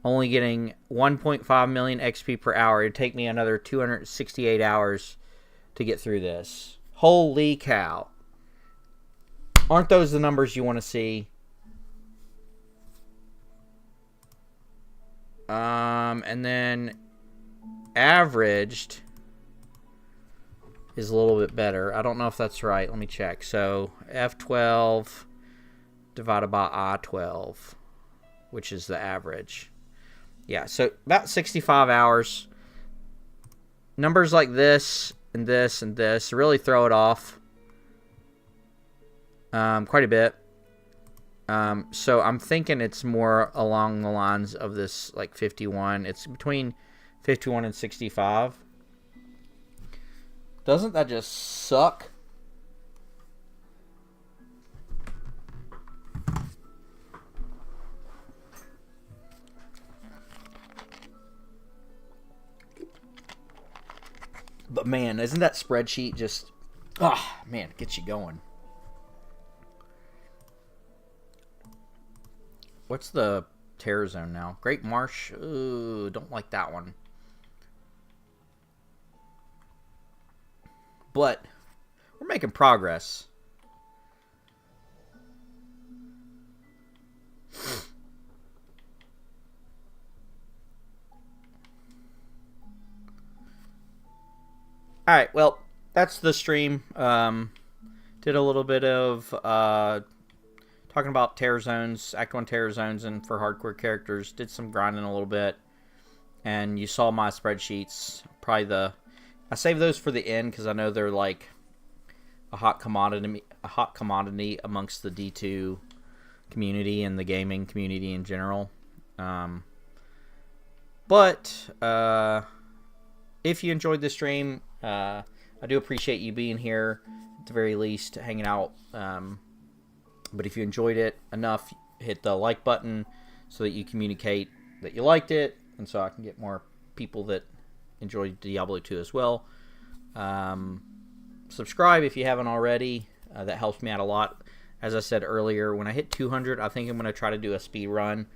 only getting 1.5 million XP per hour, it'd take me another 268 hours to get through this. Holy cow. Aren't those the numbers you want to see? And then averaged is a little bit better. I don't know if that's right. Let me check. So F12 divided by I12, which is the average. Yeah, so about 65 hours. Numbers like this and this and this really throw it off quite a bit. So I'm thinking it's more along the lines of this, like 51. It's between 51 and 65. Doesn't that just suck? But man, isn't that spreadsheet just... man, it gets you going. What's the terror zone now? Great Marsh? Ooh, don't like that one. But we're making progress. Alright, well, that's the stream. Did a little bit of talking about terror zones, Act 1 terror zones, and for hardcore characters. Did some grinding a little bit. And you saw my spreadsheets. Probably I saved those for the end because I know they're like a hot commodity amongst the D2 community and the gaming community in general. But if you enjoyed the stream, I do appreciate you being here, at the very least, hanging out. But if you enjoyed it enough, hit the like button so that you communicate that you liked it, and so I can get more people that enjoy Diablo 2 as well. Subscribe if you haven't already. That helps me out a lot. As I said earlier, when I hit 200, I think I'm going to try to do a speed run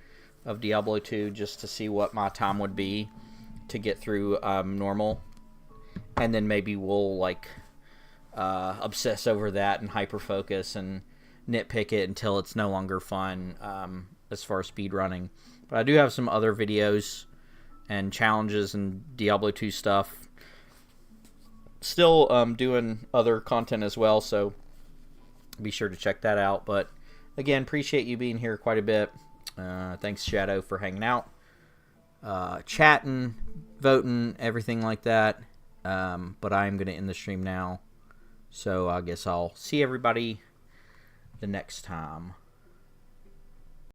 of Diablo 2 just to see what my time would be to get through normal. And then maybe we'll like obsess over that and hyper focus and nitpick it until it's no longer fun as far as speed running. But I do have some other videos and challenges and Diablo 2 stuff. Still doing other content as well, so be sure to check that out. But again, appreciate you being here quite a bit. Thanks, Shadow, for hanging out, chatting, voting, everything like that. But I'm going to end the stream now. So I guess I'll see everybody the next time.